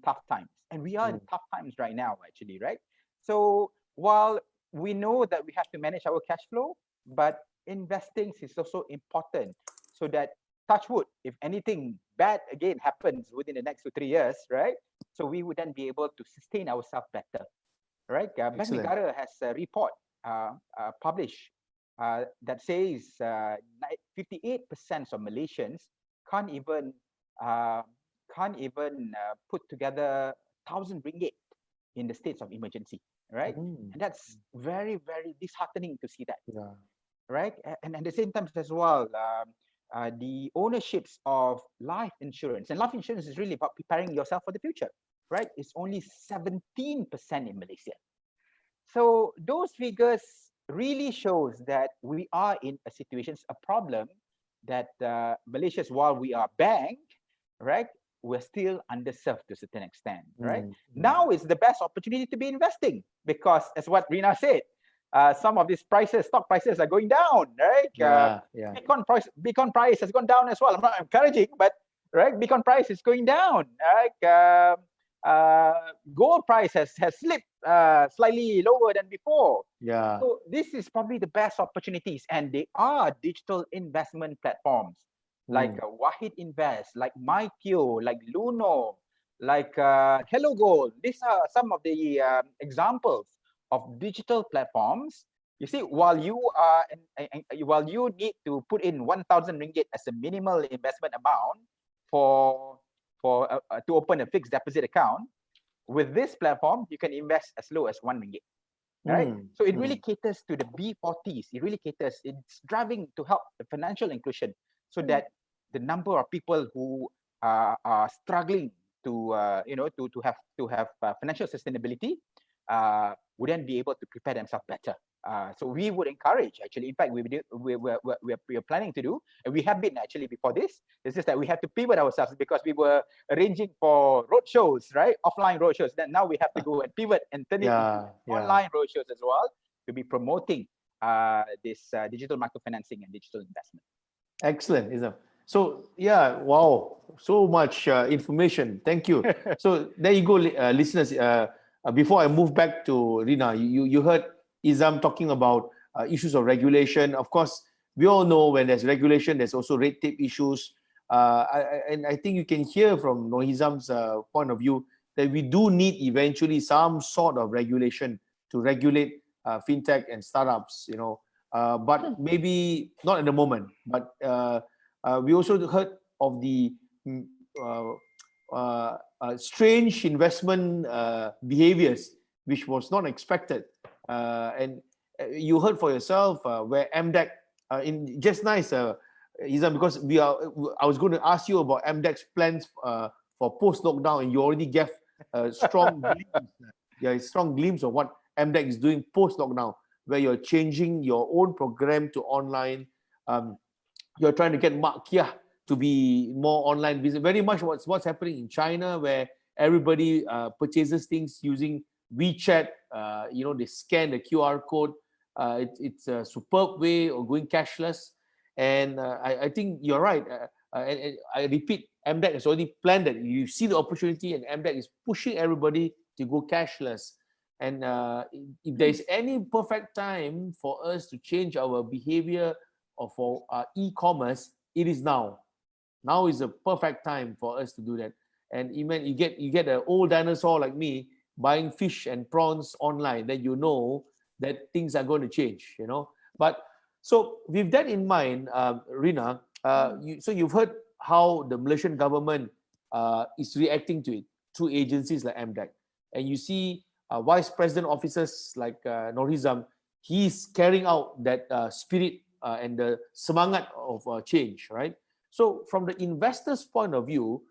tough times? And we are in tough times right now, actually, right? So while we know that we have to manage our cash flow, but investing is also important, so that, touch wood, if anything bad again happens within the next 2 3 years, right? So we would then be able to sustain ourselves better, right? Bank Negara has a report published that says 58% of Malaysians can't even put together 1,000 ringgit in the states of emergency, right? And that's very, very disheartening to see that, right? And at the same time as well, the ownerships of life insurance, and life insurance is really about preparing yourself for the future, right? It's only 17% in Malaysia. So those figures really shows that we are in a situation, a problem that Malaysia's, while we are banked, right, we're still underserved to a certain extent, right? Now is the best opportunity to be investing, because as what Rina said, some of these prices, stock prices are going down, right? Bitcoin price has gone down as well. I'm not encouraging, but right, Bitcoin price is going down, right? Gold price has slipped slightly lower than before. So this is probably the best opportunities, and they are digital investment platforms like Wahid Invest, like MyPio, like Luno, like Hello Gold. These are some of the examples of digital platforms. You see, while you need to put in 1,000 ringgit as a minimal investment amount to open a fixed deposit account, with this platform you can invest as low as 1 ringgit, right? So it really caters to the B40s. It really caters. It's driving to help the financial inclusion, so that the number of people who are struggling to have financial sustainability would then be able to prepare themselves better. So we would encourage, actually, in fact, we are planning to do, and we have been actually before this. It's just that we have to pivot ourselves, because we were arranging for road shows, right? Offline road shows. Then now we have to go and pivot and turn it into online road shows as well, to be promoting this digital microfinancing and digital investment. Excellent, Isam. So yeah, wow, so much information. Thank you. So there you go, listeners. Before I move back to Rina, you heard Isam talking about issues of regulation. Of course, we all know when there's regulation, there's also red tape issues. And I think you can hear from Norhizam's point of view that we do need eventually some sort of regulation to regulate fintech and startups, but maybe not at the moment. But we also heard of the strange investment behaviors, which was not expected. And you heard for yourself where MDEC, in just nice, Isam, because I was going to ask you about MDEC's plans for post-lockdown, and you already gave a strong glimpse of what MDEC is doing post-lockdown, where you're changing your own program to online. You're trying to get Makia to be more online business. Very much what's happening in China, where everybody purchases things using WeChat. They scan the QR code. It's a superb way of going cashless. And I think you're right. And I repeat, MDEC has already planned that. You see the opportunity, and MDEC is pushing everybody to go cashless. And if there's any perfect time for us to change our behavior or for e-commerce, it is now. Now is the perfect time for us to do that. And even you get an old dinosaur like me buying fish and prawns online, then you know that things are going to change. But so with that in mind, Rina, so you've heard how the Malaysian government is reacting to it through agencies like MDEC, and you see vice president officers like Norhizam he's carrying out that spirit and the semangat of change, right? So from the investor's point of view,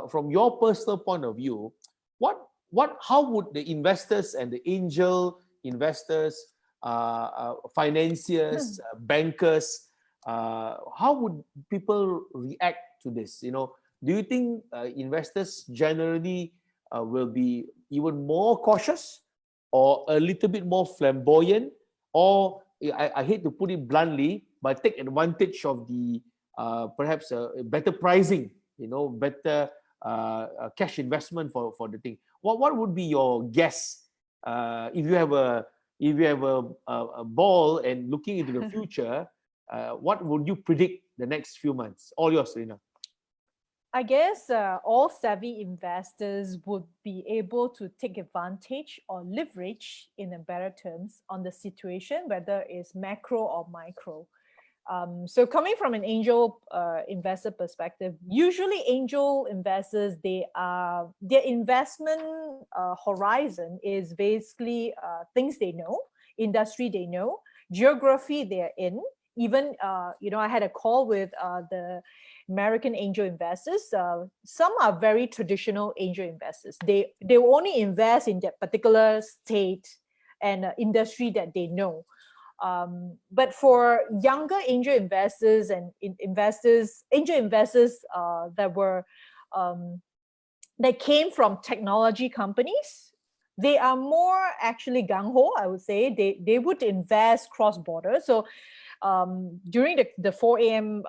from your personal point of view, how would the investors and the angel investors, financiers, bankers, how would people react to this? You know, do you think investors generally will be even more cautious, or a little bit more flamboyant, or I hate to put it bluntly, but take advantage of the perhaps better pricing, you know, better cash investment for the thing? What would be your guess if you have a ball and looking into the future? What would you predict the next few months? All yours, Rina. I guess all savvy investors would be able to take advantage or leverage, in a better terms, on the situation, whether it's macro or micro. So coming from an angel investor perspective, usually angel investors, their investment horizon is basically things they know, industry they know, geography they're in. Even, I had a call with the American angel investors. Some are very traditional angel investors. They will only invest in that particular state and industry that they know. But for younger angel investors and angel investors that came from technology companies, they are more actually gung-ho, I would say. They would invest cross-border. So during the 4 a.m.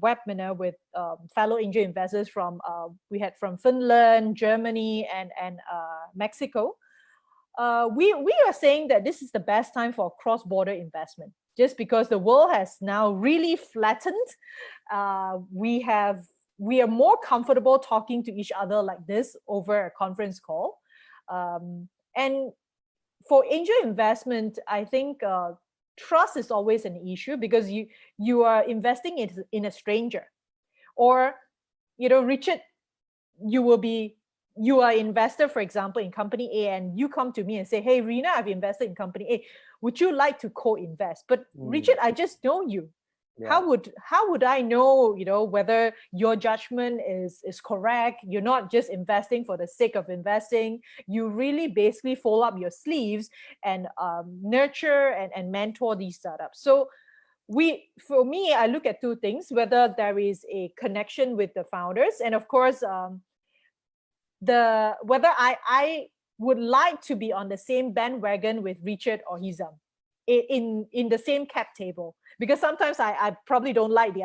webinar with fellow angel investors we had from Finland, Germany, and Mexico, we are saying that this is the best time for cross-border investment, just because the world has now really flattened. We are more comfortable talking to each other like this over a conference call. And for angel investment, I think trust is always an issue, because you are investing in a stranger. Or, Richard, you are an investor, for example, in company A, and you come to me and say, hey, Rina, I've invested in company A. Would you like to co-invest? But Richard, I just know you. Yeah. How would I know, whether your judgment is correct? You're not just investing for the sake of investing. You really basically fold up your sleeves and nurture and mentor these startups. So for me, I look at two things: whether there is a connection with the founders, and of course, whether I would like to be on the same bandwagon with Richard or Hizam in the same cap table. Because sometimes I probably don't like the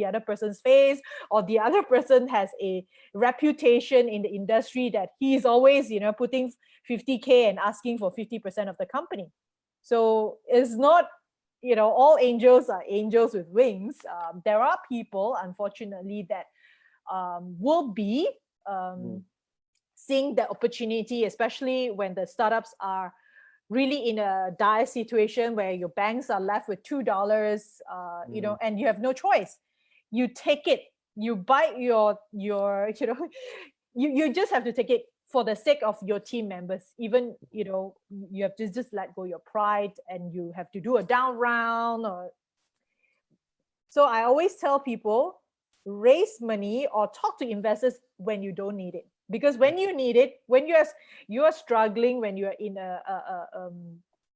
other person's face, or the other person has a reputation in the industry that he's always, putting 50K and asking for 50% of the company. So it's not, all angels are angels with wings. There are people, unfortunately, that will be seeing the opportunity, especially when the startups are really in a dire situation where your banks are left with $2, and you have no choice. You take it, you bite your you just have to take it for the sake of your team members. Even, you have to just let go your pride, and you have to do a down round. So I always tell people, raise money or talk to investors when you don't need it. Because when you need it, when you are struggling, when you are in a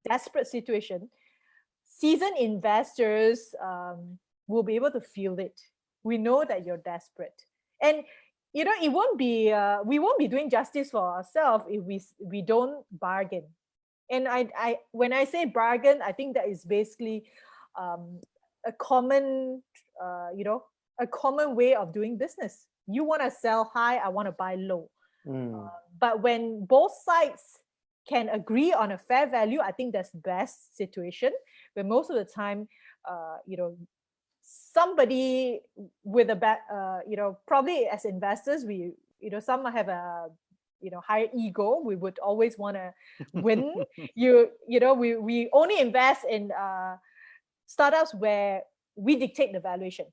desperate situation, seasoned investors will be able to feel it. We know that you're desperate, and it won't be. We won't be doing justice for ourselves if we don't bargain. And I when I say bargain, I think that is basically a common way of doing business. You want to sell high, I want to buy low. But when both sides can agree on a fair value, I think that's the best situation. Where most of the time, somebody with a bad, probably as investors, we, some have a, higher ego. We would always want to win. We only invest in startups where we dictate the valuation.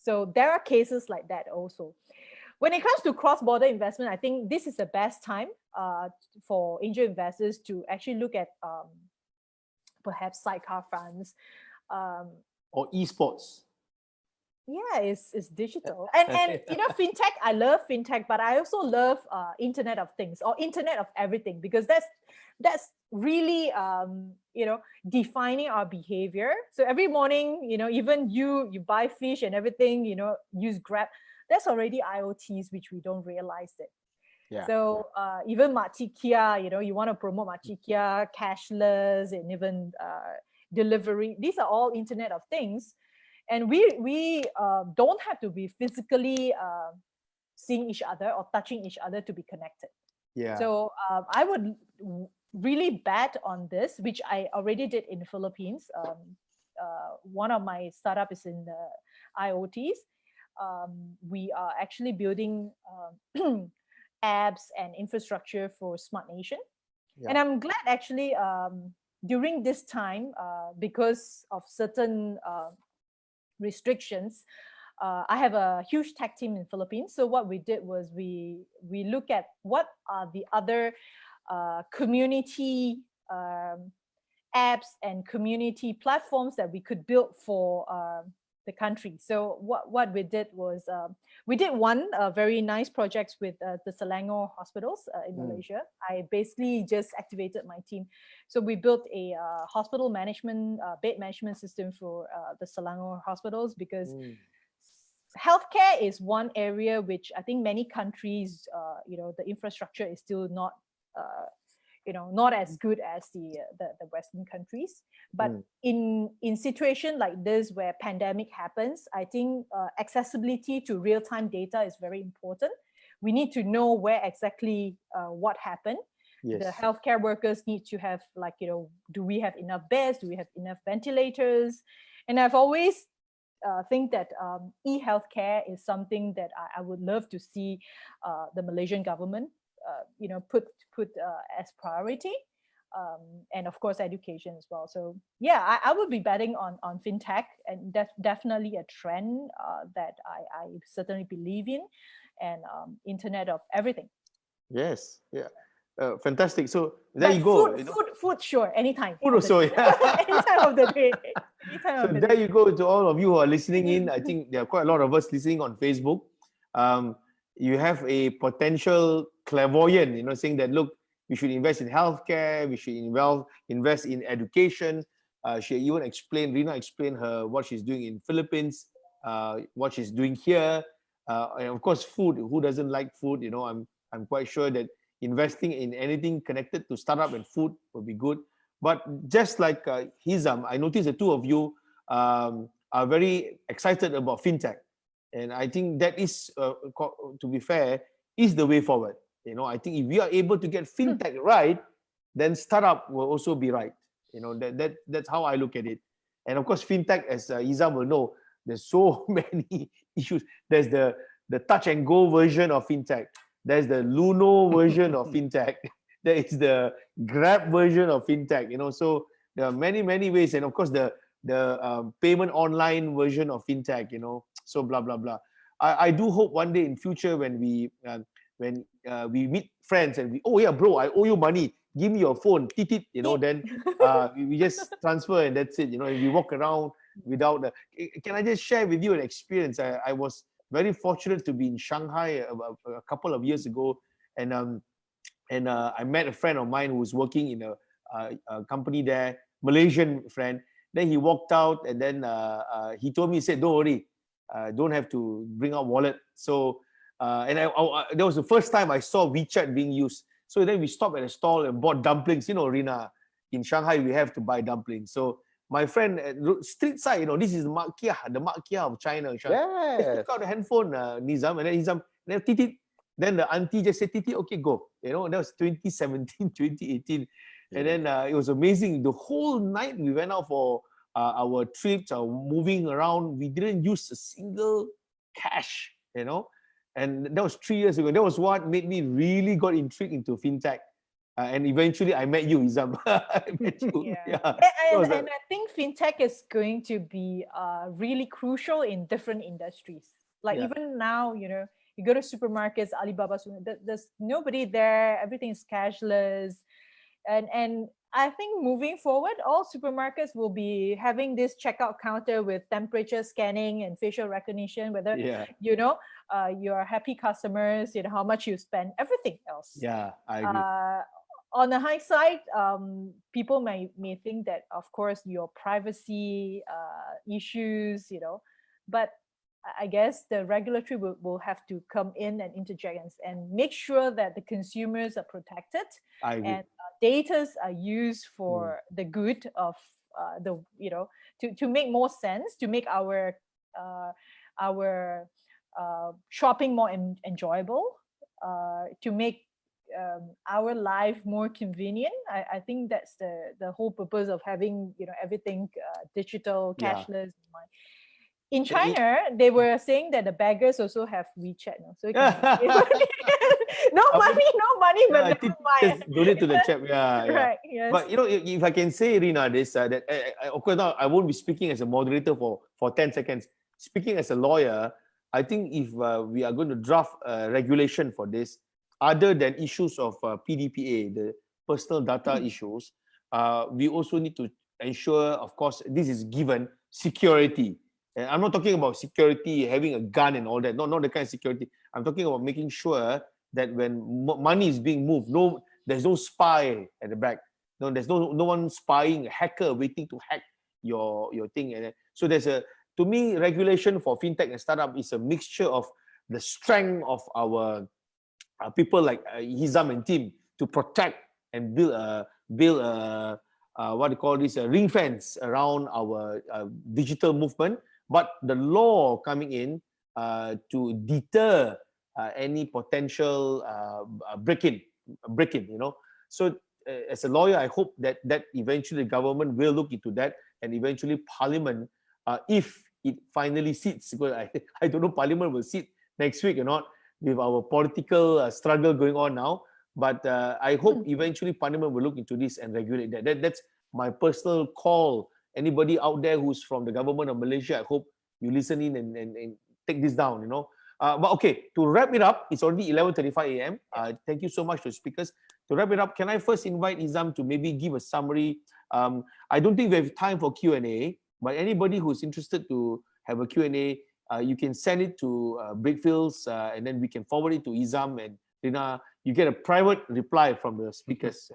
So there are cases like that also. When it comes to cross-border investment, I think this is the best time for angel investors to actually look at perhaps sidecar funds. Or esports. Yeah, it's digital. And you know, fintech, I love fintech, but I also love Internet of Things or Internet of Everything, because that's really you know, defining our behavior. So every morning, you know, even you buy fish and everything, you know, use Grab. That's already IoTs, which we don't realize it. Yeah. So even Makcik Kia, you know, you want to promote Makcik Kia, cashless, and even delivery. These are all Internet of Things. And we don't have to be physically seeing each other or touching each other to be connected. Yeah. So I would really bet on this, which I already did in the Philippines. One of my startup is in the IoTs. We are actually building apps and infrastructure for Smart Nation. Yeah. And I'm glad actually during this time, because of certain restrictions, I have a huge tech team in Philippines. So what we did was we look at what are the other community apps and community platforms that we could build for the country. So what we did was we did one very nice project with the Selangor hospitals in Malaysia. I basically just activated my team. So we built a hospital management, bed management system for the Selangor hospitals, because healthcare is one area which I think many countries, you know, the infrastructure is still not you know, not as good as the Western countries. But in situation like this, where pandemic happens, I think accessibility to real-time data is very important. We need to know where exactly what happened. Yes. The healthcare workers need to have, like, you know, do we have enough beds? Do we have enough ventilators? And I've always think that e-healthcare is something that I would love to see the Malaysian government you know, put as priority, and of course education as well. So yeah, I would be betting on fintech, and that's definitely a trend that I certainly believe in, and Internet of Everything. Yes. Yeah. Fantastic. So there But you go. Food, sure, anytime. Food also, yeah. Anytime of the day. Anytime So of the there day. you go, to all of you who are listening in. I think there are quite a lot of us listening on Facebook. You have a potential clairvoyant, you know, saying that, look, we should invest in healthcare, we should invest in education. She even explained, Rina explained what she's doing in Philippines, what she's doing here, and of course food. Who doesn't like food? You know, I'm quite sure that investing in anything connected to startup and food will be good. But just like Hizam, I noticed the two of you are very excited about fintech. And I think that is, to be fair, is the way forward. You know, I think if we are able to get fintech right, then startup will also be right. You know, that's how I look at it. And of course, fintech, as Hizam will know, there's so many issues. There's the touch and go version of fintech. There's the Luno version of fintech. There is the Grab version of fintech. You know, so there are many ways, and of course the payment online version of fintech. You know, so blah blah blah. I do hope one day in future when we meet friends and we, oh yeah, bro, I owe you money. Give me your phone. Tit, you know, then we just transfer and that's it. You know, and we walk around without the. Can I just share with you an experience? I was very fortunate to be in Shanghai a couple of years ago, and I met a friend of mine who was working in a company there, Malaysian friend. Then he walked out, and then he told me, he said, "Don't worry, don't have to bring out wallet." So, and that was the first time I saw WeChat being used. So then we stopped at a stall and bought dumplings. You know, Rina, in Shanghai we have to buy dumplings. So my friend, street side, you know, this is the Makia of China. Yeah. Just took out the handphone, Nizam, and then Nizam, then the auntie just said, Titi, okay, go. You know, that was 2017, 2018. And then it was amazing. The whole night we went out for our trips, our moving around. We didn't use a single cash, you know. And that was 3 years ago. That was what made me really got intrigued into fintech. And eventually I met you, Izam. I met you. Yeah. And I think fintech is going to be really crucial in different industries. Like even now, you know, you go to supermarkets, Alibaba, there's nobody there. Everything is cashless. And I think moving forward, all supermarkets will be having this checkout counter with temperature scanning and facial recognition, whether, Yeah, you're happy customers, how much you spend, everything else. yeah, I agree. On the high side, people may think that, of course, your privacy issues, but I guess the regulatory will have to come in and interject and make sure that the consumers are protected I agree. and datas are used Mm. for the good of to make more sense, to make our shopping more enjoyable, to make our life more convenient. I think that's the whole purpose of having everything digital, Yeah. cashless. In It- China, they were saying that the beggars also have WeChat now, so you can no money, Yeah, but I never think mind. just donate to the chat. Yeah, yeah. Right? Yes. But if I can say, Rina, this that of course now I won't be speaking as a moderator for 10 seconds. Speaking as a lawyer, I think if we are going to draft a regulation for this, other than issues of PDPA, the personal data issues, we also need to ensure, of course, this is given security. And I'm not talking about security, having a gun and all that. Not the kind of security. I'm talking about making sure that when money is being moved, there's no spy at the back. No, there's no one spying, a hacker waiting to hack your thing. And so to me, regulation for fintech and startup is a mixture of the strength of our people like Hizam and team to protect and build a what do you call this, a ring fence around our digital movement, but the law coming in to deter any potential break-in. So as a lawyer, I hope that eventually the government will look into that, and eventually Parliament, if it finally sits, because I don't know Parliament will sit next week or not with our political struggle going on now. But I hope eventually Parliament will look into this and regulate that. That's my personal call. Anybody out there who's from the government of Malaysia, I hope you listen in and take this down, But okay, to wrap it up, it's already 11:35 a.m. Thank you so much to speakers. To wrap it up, can I first invite Izam to maybe give a summary? I don't think we have time for Q&A, but anybody who's interested to have a Q&A, you can send it to Breakfields, and then we can forward it to Izam and Rina. You get a private reply from the speakers.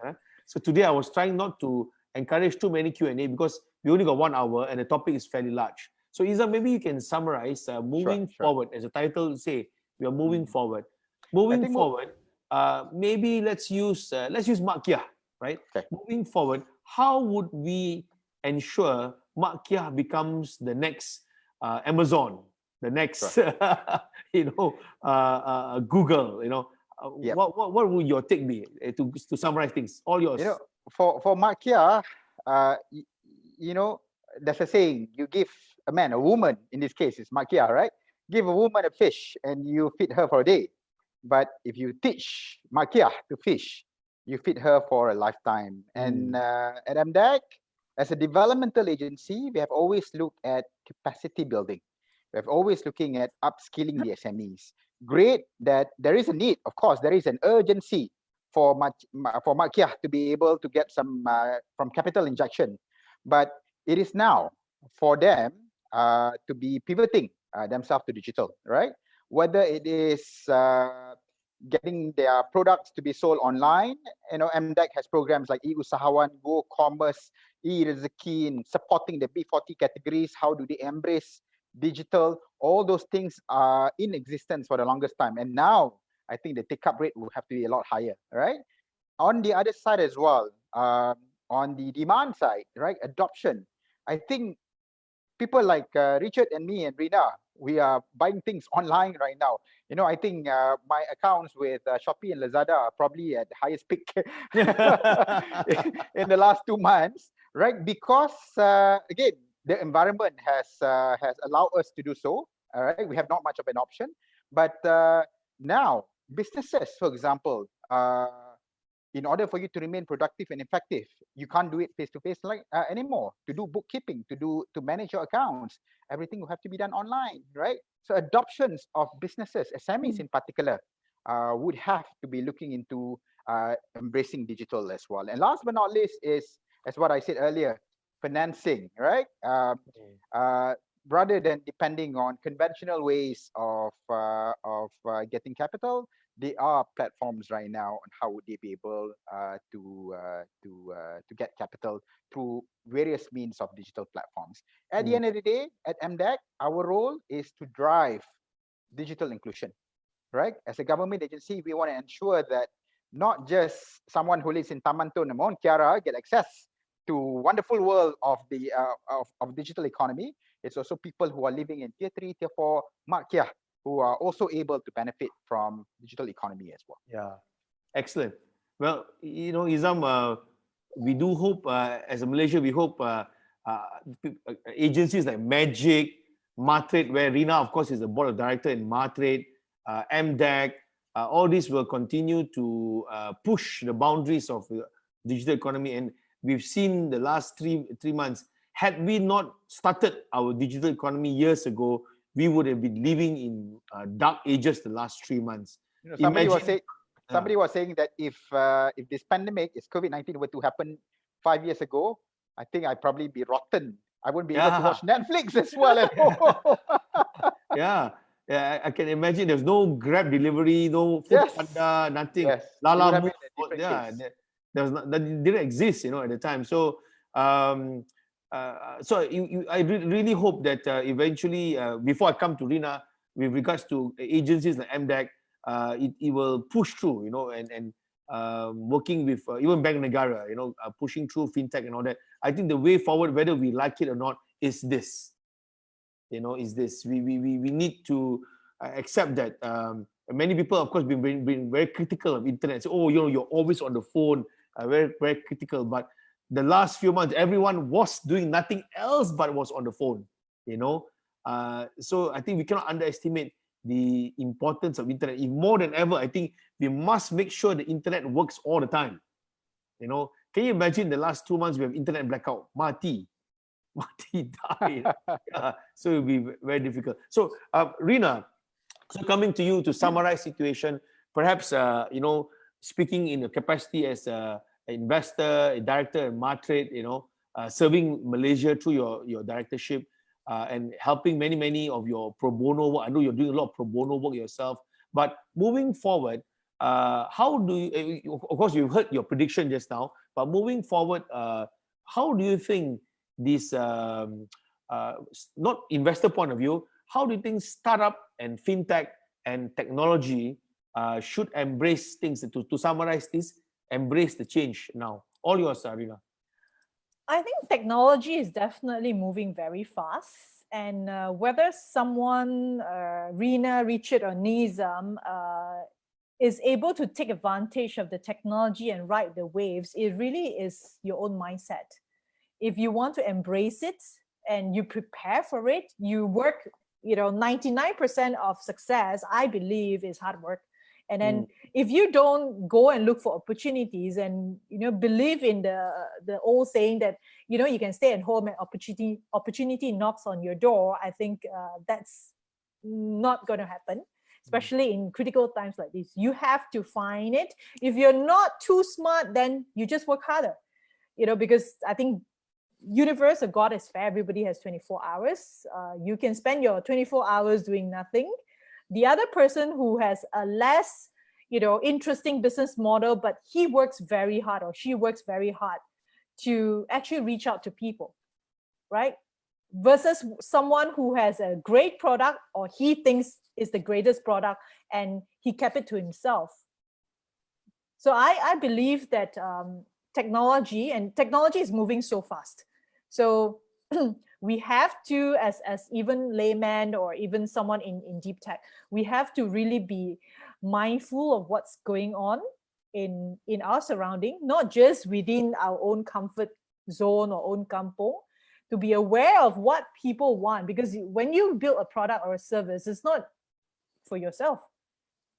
So today I was trying not to encourage too many Q&A because we only got 1 hour and the topic is fairly large. So Izam, maybe you can summarize moving forward, as a title say, we are moving forward. Moving forward, maybe let's use Makia, right? Okay. Moving forward, how would we ensure Makia becomes the next Amazon, the next Google? What would your take be to summarize things? All yours. For Makia, there's a saying: you give a woman, in this case is Makia, right? Give a woman a fish and you feed her for a day. But if you teach Makia to fish, you feed her for a lifetime. And at MDEC, as a developmental agency, we have always looked at capacity building. We have always looking at upskilling the SMEs. Great that there is a need. Of course, there is an urgency for Makia to be able to get some from capital injection. But it is now for them to be pivoting themselves to digital, right? Whether it is getting their products to be sold online, MDEC has programs like e-Usahawan, Go Commerce, e-Rezeki, supporting the B40 categories. How do they embrace digital? All those things are in existence for the longest time. And now I think the take-up rate will have to be a lot higher, right? On the other side as well, on the demand side, right, adoption, I think people like Richard and me and Rina, we are buying things online right now. I think my accounts with Shopee and Lazada are probably at the highest peak in the last 2 months, right? Because again, the environment has allowed us to do so. All right, we have not much of an option, but now businesses, for example, in order for you to remain productive and effective, you can't do it face-to-face anymore. To do bookkeeping, to manage your accounts, everything will have to be done online, right? So adoptions of businesses, SMEs in particular, would have to be looking into embracing digital as well. And last but not least is, as what I said earlier, financing, right? Rather than depending on conventional ways of getting capital, there are platforms right now on how would they be able to get capital through various means of digital platforms. At the end of the day, at MDEC, our role is to drive digital inclusion, right? As a government agency, we want to ensure that not just someone who lives in Taman Tun and Mount Kiara get access to wonderful world of the of digital economy. It's also people who are living in tier 3, tier 4, Makia, who are also able to benefit from digital economy as well. Yeah, excellent. Well, you know, Izam, we do hope, as a Malaysia, we hope agencies like Magic, MATRADE, where Rina, of course, is the board of director in MATRADE, MDEC, all these will continue to push the boundaries of the digital economy. And we've seen the last three months, had we not started our digital economy years ago, we would have been living in dark ages the last 3 months. You know, somebody was saying that if this pandemic, if COVID-19 were to happen 5 years ago, I think I'd probably be rotten. I wouldn't be able to watch Netflix as well at home. Yeah, I can imagine. There's no Grab delivery, no Food Panda, nothing. Yes. Lala Move, that didn't exist, you know, at the time. So, I really hope that eventually, before I come to Rina, with regards to agencies like MDEC, it will push through, you know, and working with even Bank Negara, you know, pushing through fintech and all that. I think the way forward, whether we like it or not, is this. You know, is this. We need to accept that. Many people, of course, been very critical of internet. Say, oh, you know, you're always on the phone, very, very critical. But the last few months, everyone was doing nothing else but was on the phone, you know. So I think we cannot underestimate the importance of internet. If more than ever, I think we must make sure the internet works all the time. You know, can you imagine the last 2 months we have internet blackout? Mati died. So it will be very difficult. So Rina, so coming to you to summarize situation, perhaps you know, speaking in your capacity as an investor, a director in MATRADE, you know, serving Malaysia through your directorship, and helping many of your pro bono work. I know you're doing a lot of pro bono work yourself, but moving forward, how do you, of course you've heard your prediction just now, but moving forward, how do you think this, not investor point of view, how do you think startup and fintech and technology should embrace things? To summarize this, embrace the change now. All yours, Rina. I think technology is definitely moving very fast, and whether someone, Rina, Richard, or Nizam, is able to take advantage of the technology and ride the waves, it really is your own mindset. If you want to embrace it and you prepare for it, you work, you know, 99% of success, I believe, is hard work. And then if you don't go and look for opportunities and, you know, believe in the old saying that, you know, you can stay at home and opportunity knocks on your door, I think that's not going to happen, especially in critical times like this. You have to find it. If you're not too smart, then you just work harder, you know, because I think universe of God is fair. Everybody has 24 hours. You can spend your 24 hours doing nothing. The other person who has a less, you know, interesting business model, but he works very hard or she works very hard to actually reach out to people, right? Versus someone who has a great product or he thinks is the greatest product and he kept it to himself. So I believe that technology is moving so fast. So we have to, as even layman or even someone in deep tech, we have to really be mindful of what's going on in our surrounding, not just within our own comfort zone or own kampong, to be aware of what people want. Because when you build a product or a service, it's not for yourself,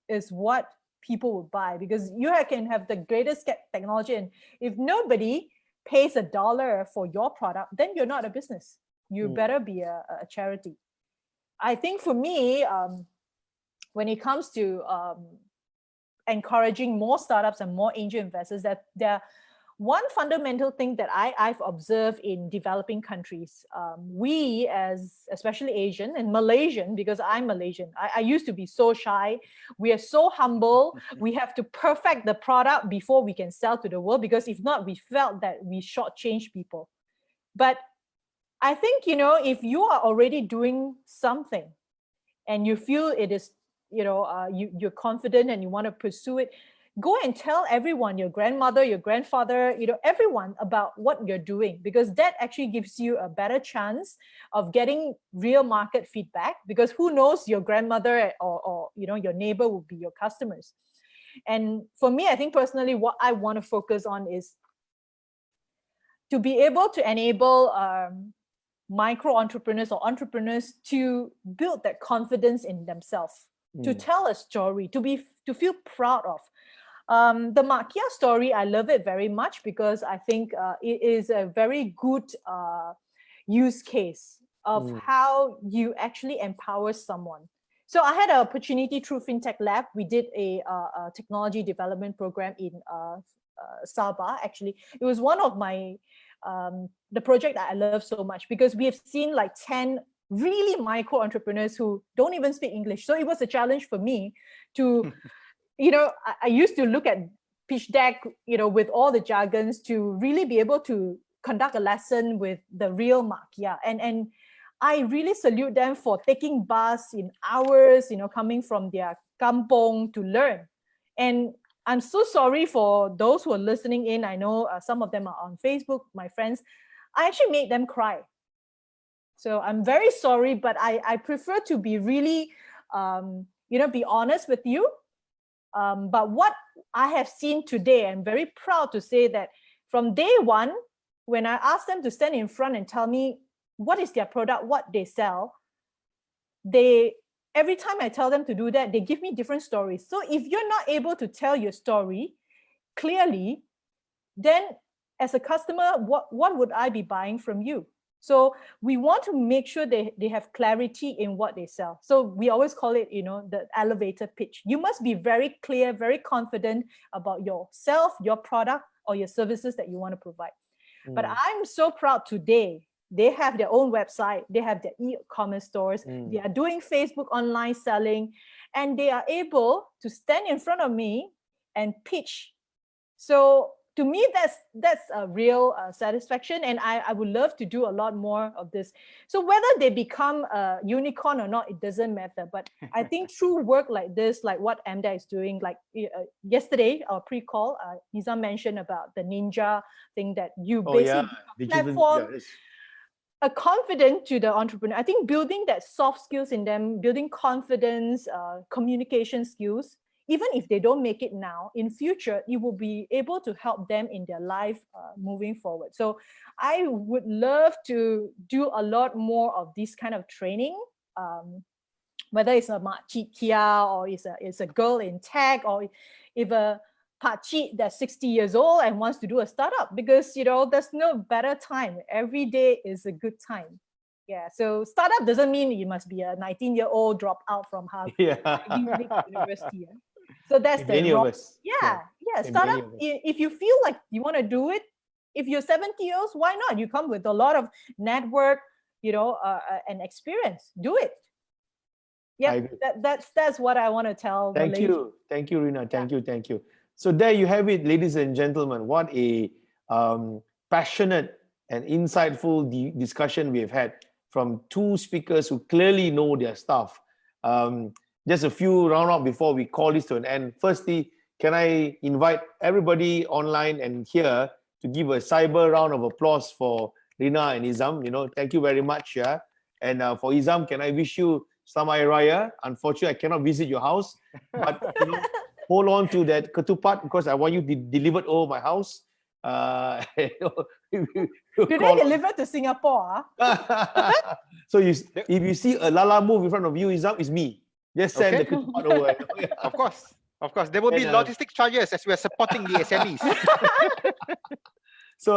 it's what people will buy. Because you can have the greatest technology, and if nobody pays $1 for your product, then you're not a business. You better be a charity. I think for me, when it comes to encouraging more startups and more angel investors, that there one fundamental thing that I've observed in developing countries, we as especially Asian and Malaysian, because I'm Malaysian, I used to be so shy. We are so humble. We have to perfect the product before we can sell to the world, because if not, we felt that we shortchange people. But I think, you know, if you are already doing something and you feel it is, you know, you're confident and you want to pursue it, go and tell everyone, your grandmother, your grandfather, you know, everyone about what you're doing, because that actually gives you a better chance of getting real market feedback, because who knows, your grandmother or you know, your neighbor will be your customers. And for me, I think personally, what I want to focus on is to be able to enable micro entrepreneurs or entrepreneurs to build that confidence in themselves, to tell a story, to feel proud of. The Makia story, I love it very much, because I think it is a very good use case of how you actually empower someone. So I had an opportunity through Fintech Lab. We did a technology development program in Sabah. Actually, it was one of my the project that I love so much, because we have seen like 10 really micro entrepreneurs who don't even speak English. So it was a challenge for me to you know, I used to look at pitch deck, you know, with all the jargons, to really be able to conduct a lesson with the real Makia. And I really salute them for taking bus in hours, you know, coming from their kampong to learn. And I'm so sorry for those who are listening in. I know some of them are on Facebook, my friends. I actually made them cry. So I'm very sorry, but I prefer to be really, you know, be honest with you. But what I have seen today, I'm very proud to say that from day one, when I asked them to stand in front and tell me what is their product, what they sell, every time I tell them to do that, they give me different stories. So if you're not able to tell your story clearly, then as a customer, what would I be buying from you? So we want to make sure they have clarity in what they sell. So we always call it, you know, the elevator pitch. You must be very clear, very confident about yourself, your product, or your services that you want to provide. But I'm so proud today. They have their own website. They have their e-commerce stores. They are doing Facebook online selling, and they are able to stand in front of me and pitch. So to me, that's a real satisfaction, and I would love to do a lot more of this. So whether they become a unicorn or not, it doesn't matter. But I think through work like this, like what MDEC is doing, like yesterday, our pre-call, Nizam mentioned about the Ninja thing, that you basically platform a confidence to the entrepreneur. I think building that soft skills in them, building confidence, communication skills, even if they don't make it now, in future, you will be able to help them in their life moving forward. So I would love to do a lot more of this kind of training, whether it's a makcik Kia, or it's a girl in tech, or if a pakcik that's 60 years old and wants to do a startup, because, you know, there's no better time. Every day is a good time. Yeah, so startup doesn't mean you must be a 19-year-old drop out from Harvard University. So that's the wrong. Startup, if you feel like you want to do it, if you're 70 years, why not? You come with a lot of network, you know, and experience. Do it. Yeah, that's what I want to tell. Thank you, Rina. Thank you. So there you have it, ladies and gentlemen. What a passionate and insightful discussion we have had from two speakers who clearly know their stuff. Just a few round up before we call this to an end. Firstly, can I invite everybody online and here to give a cyber round of applause for Rina and Izam. You know, thank you very much. Yeah. And for Izam, can I wish you Selamat Hari Raya? Unfortunately, I cannot visit your house, but you know, hold on to that ketupat because I want you to deliver it over my house. Do they deliver to Singapore? So if you see a lala move in front of you, Izam, it's me. Just send the ketupat over. Of course, there will be logistics charges as we are supporting the SMEs. So,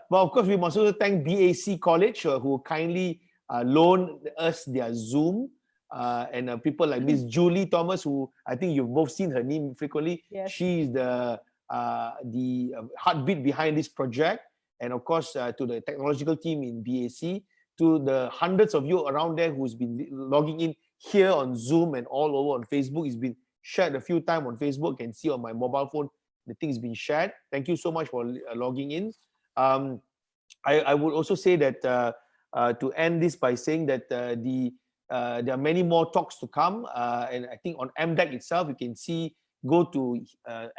but of course, we must also thank BAC College who kindly loaned us their Zoom and people like Miss Julie Thomas, who I think you've both seen her name frequently. Yes. She's the heartbeat behind this project. And of course, to the technological team in BAC, to the hundreds of you around there who's been logging in here on Zoom and all over on Facebook. It's been shared a few times on Facebook. You can see on my mobile phone, the thing's been shared. Thank you so much for logging in. I would also say that to end this by saying that there are many more talks to come. And I think on MDEC itself, you can see, go to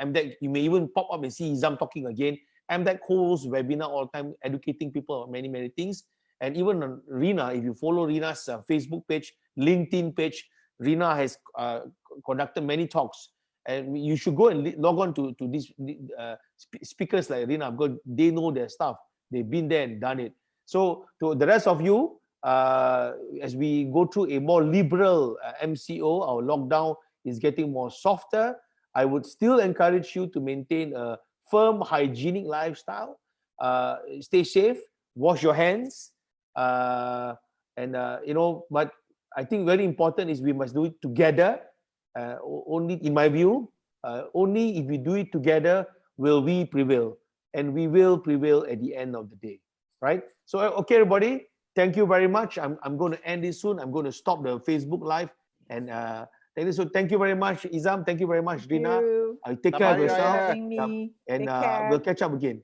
MDEC, you may even pop up and see Izam talking again. MDEC holds webinar all the time, educating people on many, many things. And even on Rina, if you follow Rina's Facebook page, LinkedIn page, Rina has conducted many talks. And you should go and log on to these speakers like Rina, because they know their stuff. They've been there and done it. So to the rest of you, as we go through a more liberal MCO, our lockdown is getting more softer. I would still encourage you to maintain a firm, hygienic lifestyle. Stay safe, wash your hands. But I think very important is we must do it together. Only, in my view, only if we do it together will we prevail, and we will prevail at the end of the day, right? So, okay, everybody, thank you very much. I'm going to end this soon. I'm going to stop the Facebook live, and so thank you very much, Izam. Thank you very much, Rina. Take care of yourself, me. and Take care. we'll catch up again.